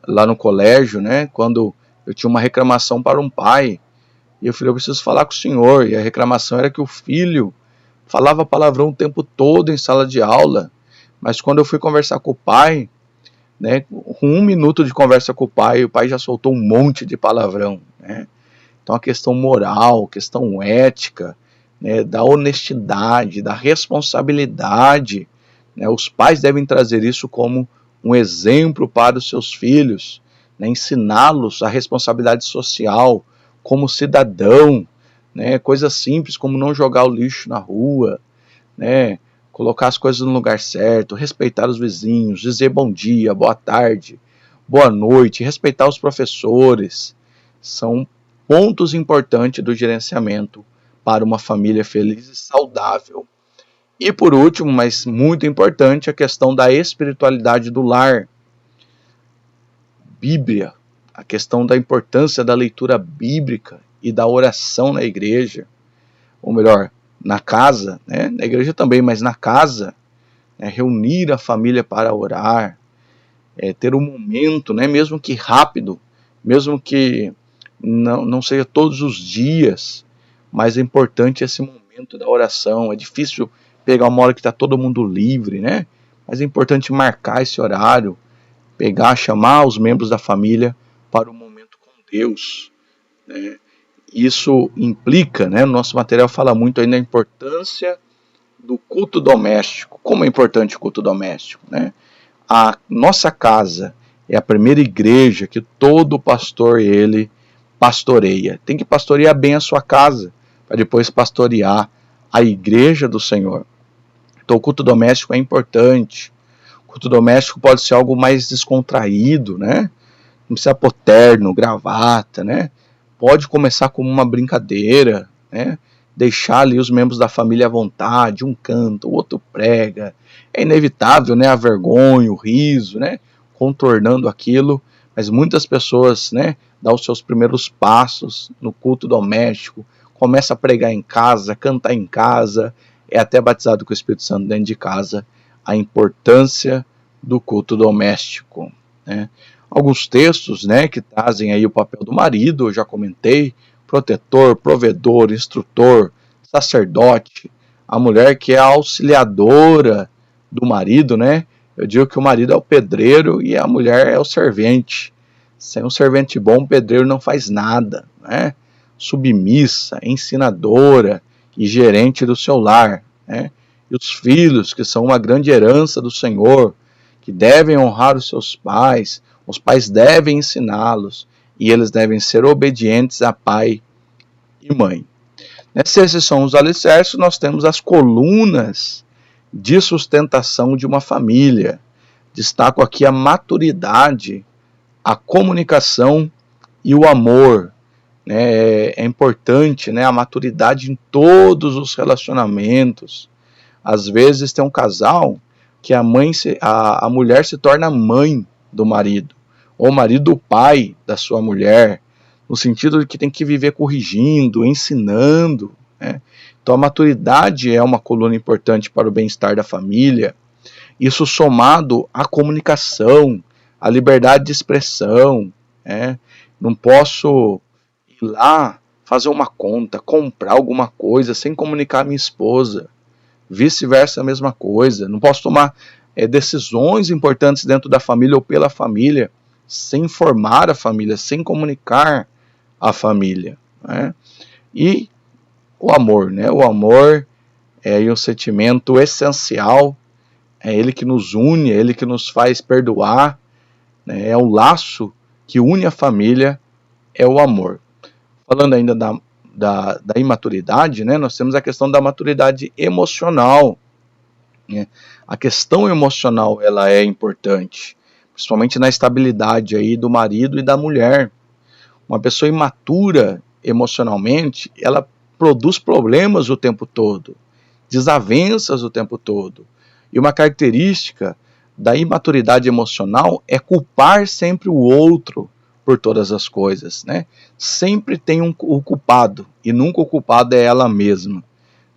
lá no colégio, né? Quando eu tinha uma reclamação para um pai, e eu falei, eu preciso falar com o senhor, e a reclamação era que o filho falava palavrão o tempo todo em sala de aula, mas quando eu fui conversar com o pai, né, com 1 minuto de conversa com o pai já soltou um monte de palavrão, né? Então a questão moral, questão ética, né, da honestidade, da responsabilidade, né, os pais devem trazer isso como um exemplo para os seus filhos, né, ensiná-los a responsabilidade social como cidadão, né, coisas simples como não jogar o lixo na rua, né, colocar as coisas no lugar certo, respeitar os vizinhos, dizer bom dia, boa tarde, boa noite, respeitar os professores. São pontos importantes do gerenciamento para uma família feliz e saudável. E por último, mas muito importante, a questão da espiritualidade do lar. Bíblia, a questão da importância da leitura bíblica e da oração na igreja, ou melhor, na casa, né? Na igreja também, mas na casa, né? Reunir a família para orar, ter um momento, né? Mesmo que rápido, mesmo que não seja todos os dias, mas é importante esse momento da oração. É difícil pegar uma hora que está todo mundo livre, né? Mas é importante marcar esse horário, pegar, chamar os membros da família para o momento com Deus, né? Isso implica, né? O nosso material fala muito aí na importância do culto doméstico. Como é importante o culto doméstico, né? A nossa casa é a primeira igreja que todo pastor ele pastoreia. Tem que pastorear bem a sua casa, para depois pastorear a igreja do Senhor. Então o culto doméstico é importante. O culto doméstico pode ser algo mais descontraído, né? Não precisa pôr terno, gravata, né? Pode começar como uma brincadeira, né? Deixar ali os membros da família à vontade, um canta, o outro prega. É inevitável, né? A vergonha, o riso, né? Contornando aquilo, mas muitas pessoas, né? Dão os seus primeiros passos no culto doméstico, começa a pregar em casa, cantar em casa, é até batizado com o Espírito Santo dentro de casa. A importância do culto doméstico, né? Alguns textos, né, que trazem aí o papel do marido, eu já comentei, protetor, provedor, instrutor, sacerdote, a mulher que é a auxiliadora do marido, né? Eu digo que o marido é o pedreiro e a mulher é o servente. Sem um servente bom, o pedreiro não faz nada, né? Submissa, ensinadora e gerente do seu lar, né? E os filhos, que são uma grande herança do Senhor, que devem honrar os seus pais, os pais devem ensiná-los e eles devem ser obedientes a pai e mãe. Se esses são os alicerces, nós temos as colunas de sustentação de uma família. Destaco aqui a maturidade, a comunicação e o amor. É importante, né, a maturidade em todos os relacionamentos. Às vezes tem um casal que a mulher se torna mãe do marido, ou o marido o pai da sua mulher, no sentido de que tem que viver corrigindo, ensinando, né? Então a maturidade é uma coluna importante para o bem-estar da família. Isso somado à comunicação, à liberdade de expressão, né? Não posso ir lá fazer uma conta, comprar alguma coisa sem comunicar à minha esposa. Vice-versa, a mesma coisa. Não posso tomar decisões importantes dentro da família ou pela família sem informar a família, sem comunicar a família, né? E o amor, né? O amor é um sentimento essencial, é ele que nos une, é ele que nos faz perdoar, né? É o laço que une a família, é o amor. Falando ainda da imaturidade, né? Nós temos a questão da maturidade emocional, né? A questão emocional ela é importante, principalmente na estabilidade aí do marido e da mulher. Uma pessoa imatura emocionalmente, ela produz problemas o tempo todo, desavenças o tempo todo. E uma característica da imaturidade emocional é culpar sempre o outro por todas as coisas, né? Sempre tem o culpado, e nunca o culpado é ela mesma,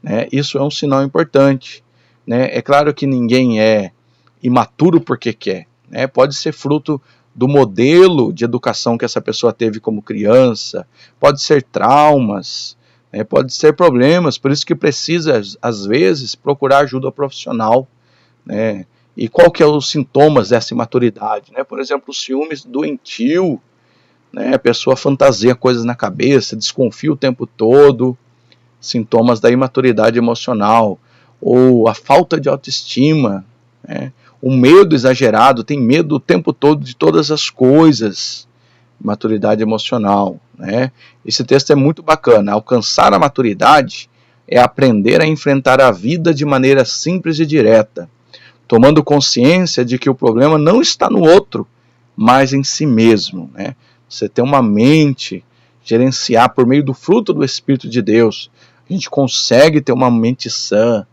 né? Isso é um sinal importante, né? É claro que ninguém é imaturo porque quer, né? Pode ser fruto do modelo de educação que essa pessoa teve como criança, pode ser traumas, né? Pode ser problemas, por isso que precisa, às vezes, procurar ajuda profissional, né? E qual que é os sintomas dessa imaturidade, né? Por exemplo, o ciúmes doentio, né? A pessoa fantasia coisas na cabeça, desconfia o tempo todo, sintomas da imaturidade emocional, ou a falta de autoestima, né? O medo exagerado, tem medo o tempo todo de todas as coisas, maturidade emocional, né? Esse texto é muito bacana. Alcançar a maturidade é aprender a enfrentar a vida de maneira simples e direta, tomando consciência de que o problema não está no outro, mas em si mesmo, né? Você tem uma mente, gerenciar por meio do fruto do Espírito de Deus, a gente consegue ter uma mente sã,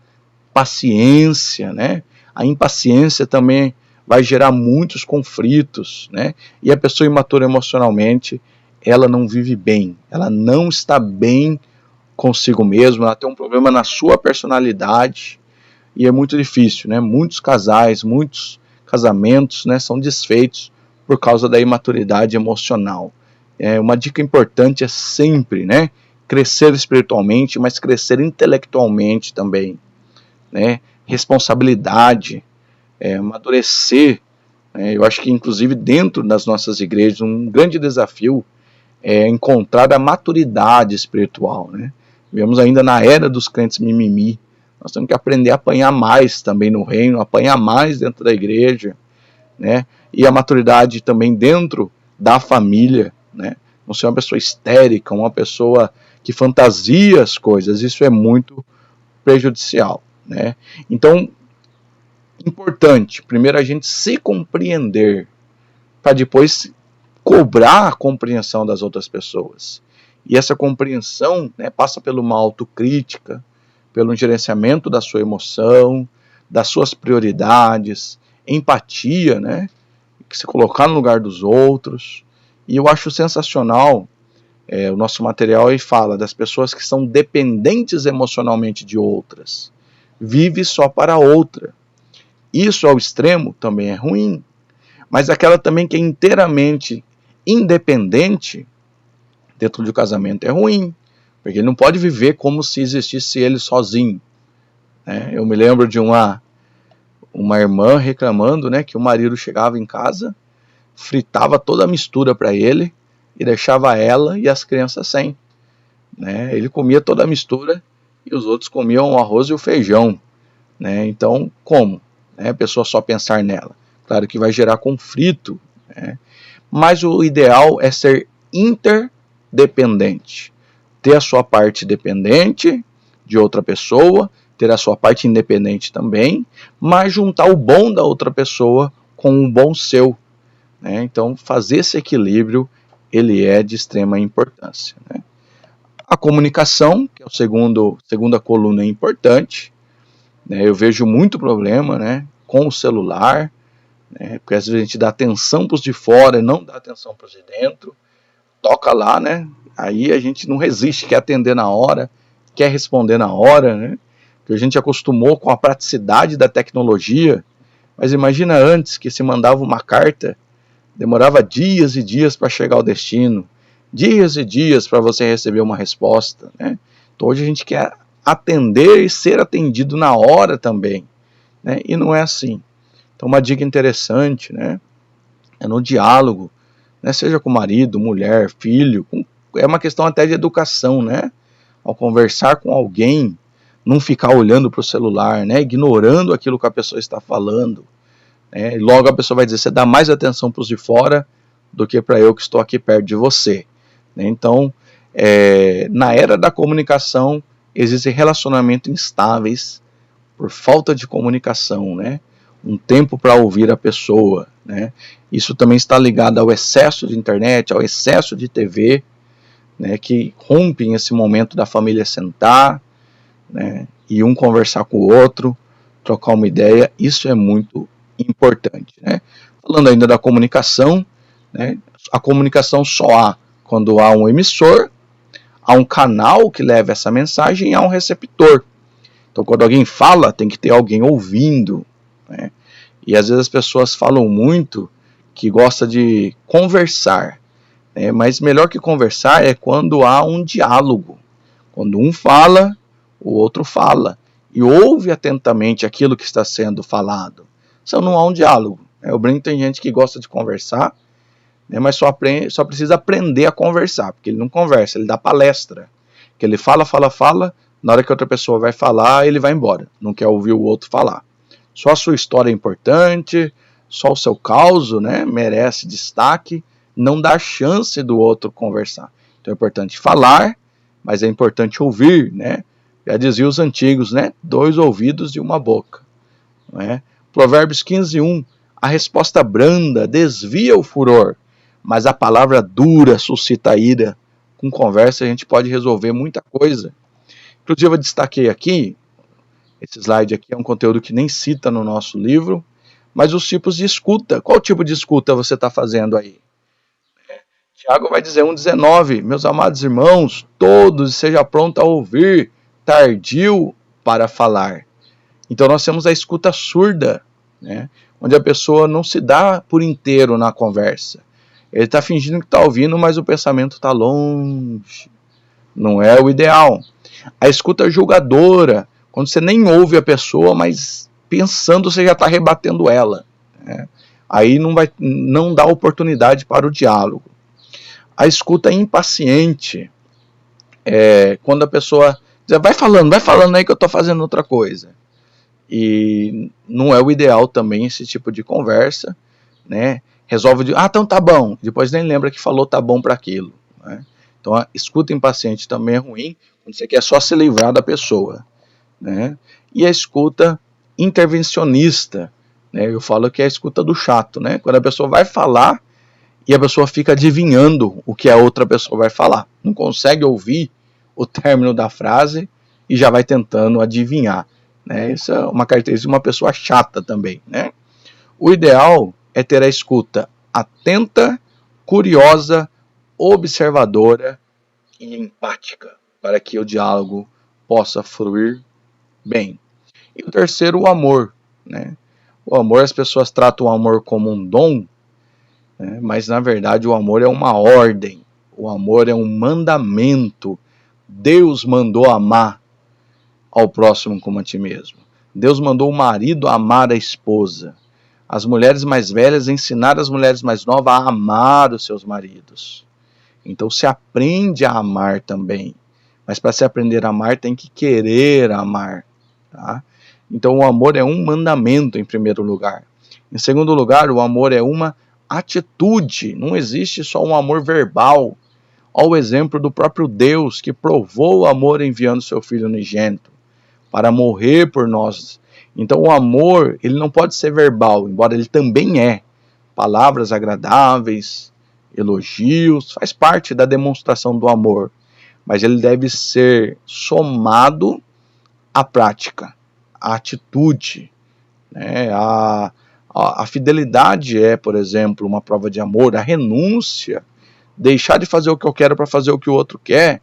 paciência, né? A impaciência também vai gerar muitos conflitos, né? E a pessoa imatura emocionalmente, ela não vive bem, ela não está bem consigo mesma, ela tem um problema na sua personalidade e é muito difícil, né? Muitos casais, muitos casamentos, né, são desfeitos por causa da imaturidade emocional. Uma dica importante é sempre, né, crescer espiritualmente, mas crescer intelectualmente também, né? Responsabilidade, amadurecer. Eu acho que, inclusive, dentro das nossas igrejas, um grande desafio é encontrar a maturidade espiritual, né? Vivemos ainda na era dos crentes mimimi. Nós temos que aprender a apanhar mais também no reino, apanhar mais dentro da igreja, né? E a maturidade também dentro da família, né? Não ser uma pessoa histérica, uma pessoa que fantasia as coisas. Isso é muito prejudicial, né? Então, importante, primeiro a gente se compreender, para depois cobrar a compreensão das outras pessoas. E essa compreensão, né, passa por uma autocrítica, pelo gerenciamento da sua emoção, das suas prioridades, empatia, né, se colocar no lugar dos outros. E eu acho sensacional o nosso material aí fala das pessoas que são dependentes emocionalmente de outras. Vive só para outra. Isso ao extremo também é ruim. Mas aquela também que é inteiramente independente dentro do casamento é ruim. Porque ele não pode viver como se existisse ele sozinho. Eu me lembro de uma irmã reclamando, né, que o marido chegava em casa, fritava toda a mistura para ele e deixava ela e as crianças sem. Ele comia toda a mistura e os outros comiam o arroz e o feijão. Então, como? A pessoa só pensar nela. Claro que vai gerar conflito, né? Mas o ideal é ser interdependente. Ter a sua parte dependente de outra pessoa, ter a sua parte independente também, mas juntar o bom da outra pessoa com o bom seu, né? Então, fazer esse equilíbrio, ele é de extrema importância, né? A comunicação, que é a segunda coluna, é importante, né? Eu vejo muito problema, né, com o celular, né, porque às vezes a gente dá atenção para os de fora e não dá atenção para os de dentro, toca lá, né, aí a gente não resiste, quer atender na hora, quer responder na hora, né? Que a gente acostumou com a praticidade da tecnologia, mas imagina antes que se mandava uma carta, demorava dias e dias para chegar ao destino, dias e dias para você receber uma resposta, né? Então hoje a gente quer atender e ser atendido na hora também, né? E não é assim. Então uma dica interessante, né? É no diálogo, né? Seja com marido, mulher, filho, é uma questão até de educação, né? Ao conversar com alguém, não ficar olhando para o celular, né? Ignorando aquilo que a pessoa está falando, né? E logo a pessoa vai dizer, você dá mais atenção para os de fora do que para eu que estou aqui perto de você, né? Então, na era da comunicação, existem relacionamentos instáveis por falta de comunicação, né? Um tempo para ouvir a pessoa, né? Isso também está ligado ao excesso de internet, ao excesso de TV, né? Que rompem esse momento da família sentar, né? E um conversar com o outro, trocar uma ideia. Isso é muito importante, né? Falando ainda da comunicação, né? A comunicação só há quando há um emissor, há um canal que leva essa mensagem e há um receptor. Então, quando alguém fala, tem que ter alguém ouvindo, né? E às vezes as pessoas falam muito que gosta de conversar, né? Mas melhor que conversar é quando há um diálogo. Quando um fala, o outro fala. E ouve atentamente aquilo que está sendo falado. Senão não há um diálogo. Eu brinco, tem gente que gosta de conversar, né? Mas só precisa aprender a conversar. Porque ele não conversa, ele dá palestra. Que ele fala, na hora que outra pessoa vai falar, ele vai embora. Não quer ouvir o outro falar. Só a sua história é importante, só o seu caos, né, merece destaque, não dá chance do outro conversar. Então é importante falar, mas é importante ouvir, né? Já diziam os antigos, né? 2 ouvidos e uma boca, né? Provérbios 15:1, a resposta branda desvia o furor, mas a palavra dura suscita ira. Com conversa a gente pode resolver muita coisa. Inclusive eu destaquei aqui, esse slide aqui é um conteúdo que nem cita no nosso livro, mas os tipos de escuta. Qual tipo de escuta você está fazendo aí? Tiago vai dizer 1,19, meus amados irmãos, todos seja pronto a ouvir, tardio para falar. Então nós temos a escuta surda, né? Onde a pessoa não se dá por inteiro na conversa. Ele está fingindo que está ouvindo, mas o pensamento está longe. Não é o ideal. A escuta julgadora, quando você nem ouve a pessoa, mas pensando você já está rebatendo ela, né? Aí não dá oportunidade para o diálogo. A escuta impaciente, quando a pessoa diz, vai falando aí que eu estou fazendo outra coisa. E não é o ideal também esse tipo de conversa, né? Resolve de, então tá bom, depois nem lembra que falou tá bom para aquilo, né? Então a escuta impaciente também é ruim, quando você quer só se livrar da pessoa, né? E a escuta intervencionista, né? Eu falo que é a escuta do chato, né? Quando a pessoa vai falar e a pessoa fica adivinhando o que a outra pessoa vai falar, não consegue ouvir o término da frase e já vai tentando adivinhar, né? Isso é uma característica de uma pessoa chata também, né? O ideal é ter a escuta atenta, curiosa, observadora e empática, para que o diálogo possa fluir bem. E o terceiro, o amor, né? O amor, as pessoas tratam o amor como um dom, né? Mas na verdade o amor é uma ordem, o amor é um mandamento. Deus mandou amar ao próximo como a ti mesmo. Deus mandou o marido amar a esposa. As mulheres mais velhas ensinaram as mulheres mais novas a amar os seus maridos. Então se aprende a amar também. Mas para se aprender a amar, tem que querer amar, tá? Então o amor é um mandamento em primeiro lugar. Em segundo lugar, o amor é uma atitude. Não existe só um amor verbal. Olha o exemplo do próprio Deus, que provou o amor enviando seu Filho unigênito para morrer por nós. Então o amor, ele não pode ser verbal, embora ele também é. Palavras agradáveis, elogios, faz parte da demonstração do amor. Mas ele deve ser somado à prática, à atitude, né? A fidelidade é, por exemplo, uma prova de amor. A renúncia, deixar de fazer o que eu quero para fazer o que o outro quer,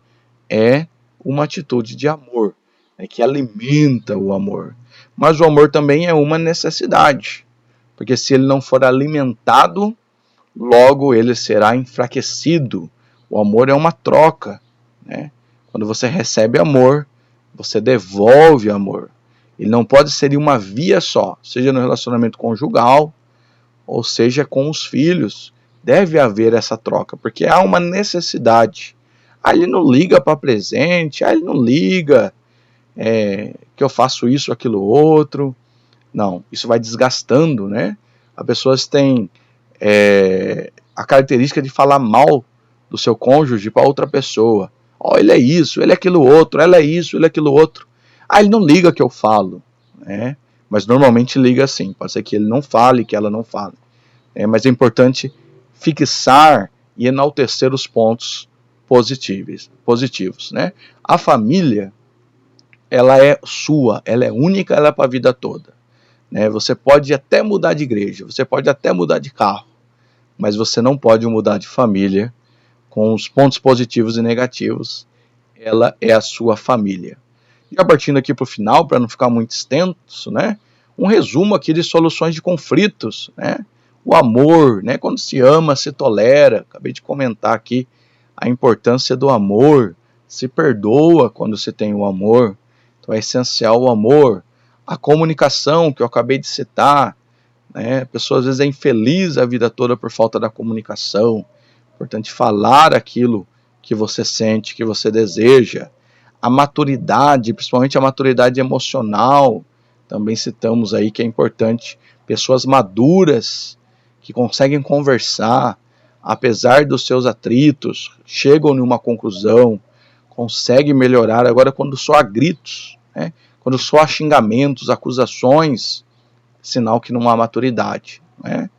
é uma atitude de amor, né, que alimenta o amor. Mas o amor também é uma necessidade, porque se ele não for alimentado, logo ele será enfraquecido. O amor é uma troca, né? Quando você recebe amor, você devolve amor. Ele não pode ser em uma via só, seja no relacionamento conjugal, ou seja com os filhos. Deve haver essa troca, porque há uma necessidade. Ele não liga para presente, ele não liga que eu faço isso, aquilo, outro. Não, isso vai desgastando, né? As pessoas têm a característica de falar mal do seu cônjuge para outra pessoa. Ele é isso, ele é aquilo outro, ela é isso, ele é aquilo outro. Ele não liga que eu falo, né? Mas normalmente liga sim. Pode ser que ele não fale, que ela não fale. Mas é importante fixar e enaltecer os pontos positivos, né? A família, ela é sua, ela é única, ela é para a vida toda. Né? Você pode até mudar de igreja, você pode até mudar de carro, mas você não pode mudar de família com os pontos positivos e negativos. Ela é a sua família. Já partindo aqui para o final, para não ficar muito extenso, né? Um resumo aqui de soluções de conflitos, né? O amor, né? Quando se ama, se tolera. Acabei de comentar aqui a importância do amor. Se perdoa quando se tem o amor. Então é essencial o amor. A comunicação, que eu acabei de citar, né? A pessoa às vezes é infeliz a vida toda por falta da comunicação. É importante falar aquilo que você sente, que você deseja. A maturidade, principalmente a maturidade emocional, também citamos aí que é importante. Pessoas maduras, que conseguem conversar, apesar dos seus atritos, chegam numa conclusão, conseguem melhorar. Agora, quando só há gritos, né? Quando só há xingamentos, acusações, sinal que não há maturidade, né?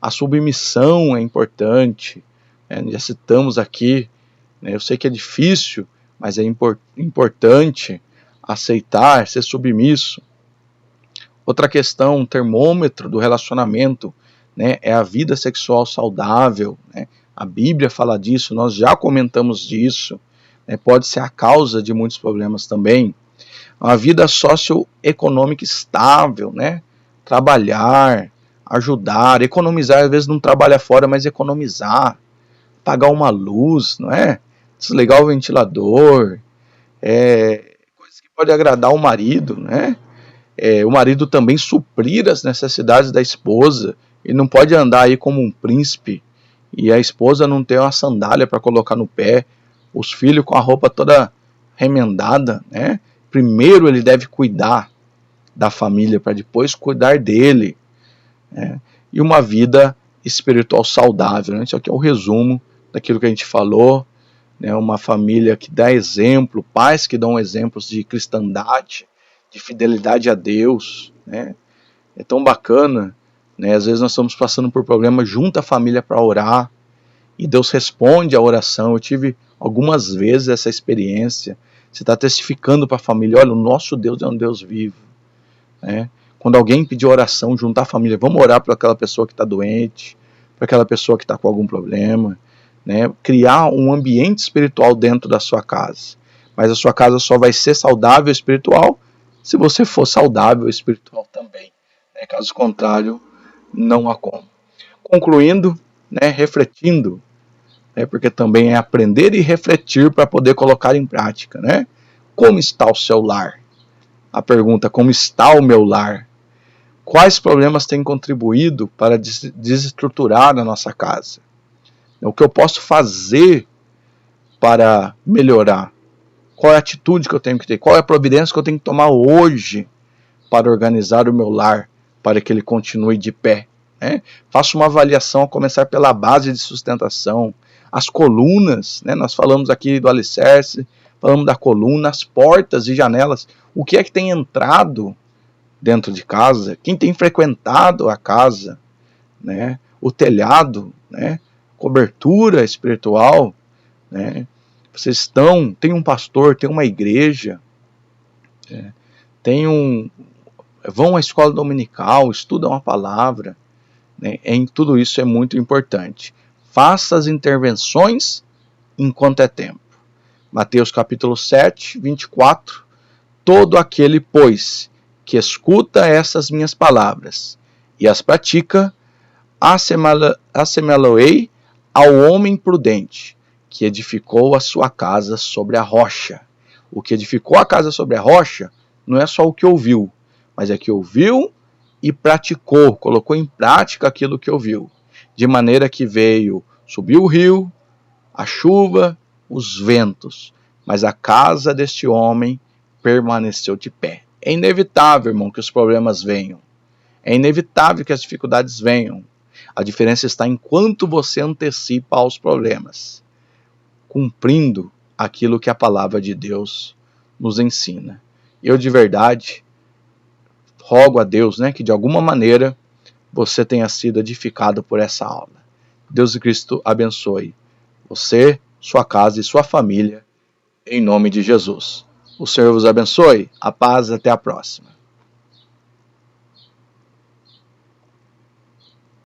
A submissão é importante, né? Já citamos aqui, né? Eu sei que é difícil, mas é importante aceitar, ser submisso. Outra questão, um termômetro do relacionamento, né, é a vida sexual saudável, né? A Bíblia fala disso, nós já comentamos disso, né? Pode ser a causa de muitos problemas também. Uma vida socioeconômica estável, né? Trabalhar, ajudar, economizar, às vezes não trabalha fora, mas economizar, pagar uma luz, não é? Desligar o ventilador, coisas que podem agradar o marido, né? O marido também suprir as necessidades da esposa. Ele não pode andar aí como um príncipe e a esposa não ter uma sandália para colocar no pé, os filhos com a roupa toda remendada, né? Primeiro ele deve cuidar da família para depois cuidar dele, né? E uma vida espiritual saudável, né? Isso aqui é o resumo daquilo que a gente falou, né? Uma família que dá exemplo, pais que dão exemplos de cristandade, de fidelidade a Deus, né? É tão bacana, né? Às vezes nós estamos passando por problemas, junta a família para orar e Deus responde a oração. Eu tive algumas vezes essa experiência. Você está testificando para a família, olha, o nosso Deus é um Deus vivo, né? Quando alguém pedir oração, juntar a família, vamos orar para aquela pessoa que está doente, para aquela pessoa que está com algum problema, né? Criar um ambiente espiritual dentro da sua casa. Mas a sua casa só vai ser saudável espiritual se você for saudável espiritual também, né? Caso contrário, não há como. Concluindo, né, refletindo, né, porque também é aprender e refletir para poder colocar em prática, né? Como está o seu lar? A pergunta, como está o meu lar? Quais problemas têm contribuído para desestruturar a nossa casa? O que eu posso fazer para melhorar? Qual é a atitude que eu tenho que ter? Qual é a providência que eu tenho que tomar hoje para organizar o meu lar, para que ele continue de pé, né? Faça uma avaliação, a começar pela base de sustentação, as colunas, né? Nós falamos aqui do alicerce, falamos da coluna, as portas e janelas, o que é que tem entrado dentro de casa, quem tem frequentado a casa, né? O telhado, né? Cobertura espiritual, né? Vocês tem um pastor, tem uma igreja, vão à escola dominical, estudam a palavra, né? Em tudo isso é muito importante. Faça as intervenções enquanto é tempo. Mateus capítulo 7, 24. Todo aquele, pois, que escuta essas minhas palavras e as pratica, assemelhá-lo-ei ao homem prudente, que edificou a sua casa sobre a rocha. O que edificou a casa sobre a rocha não é só o que ouviu, mas é que ouviu e praticou, colocou em prática aquilo que ouviu. De maneira que subiu o rio, a chuva, os ventos, mas a casa deste homem permaneceu de pé. É inevitável, irmão, que os problemas venham. É inevitável que as dificuldades venham. A diferença está em quanto você antecipa aos problemas, cumprindo aquilo que a palavra de Deus nos ensina. Eu de verdade rogo a Deus, que de alguma maneira você tenha sido edificado por essa aula. Deus e Cristo abençoe você, sua casa e sua família, em nome de Jesus. O Senhor vos abençoe. A paz, até a próxima.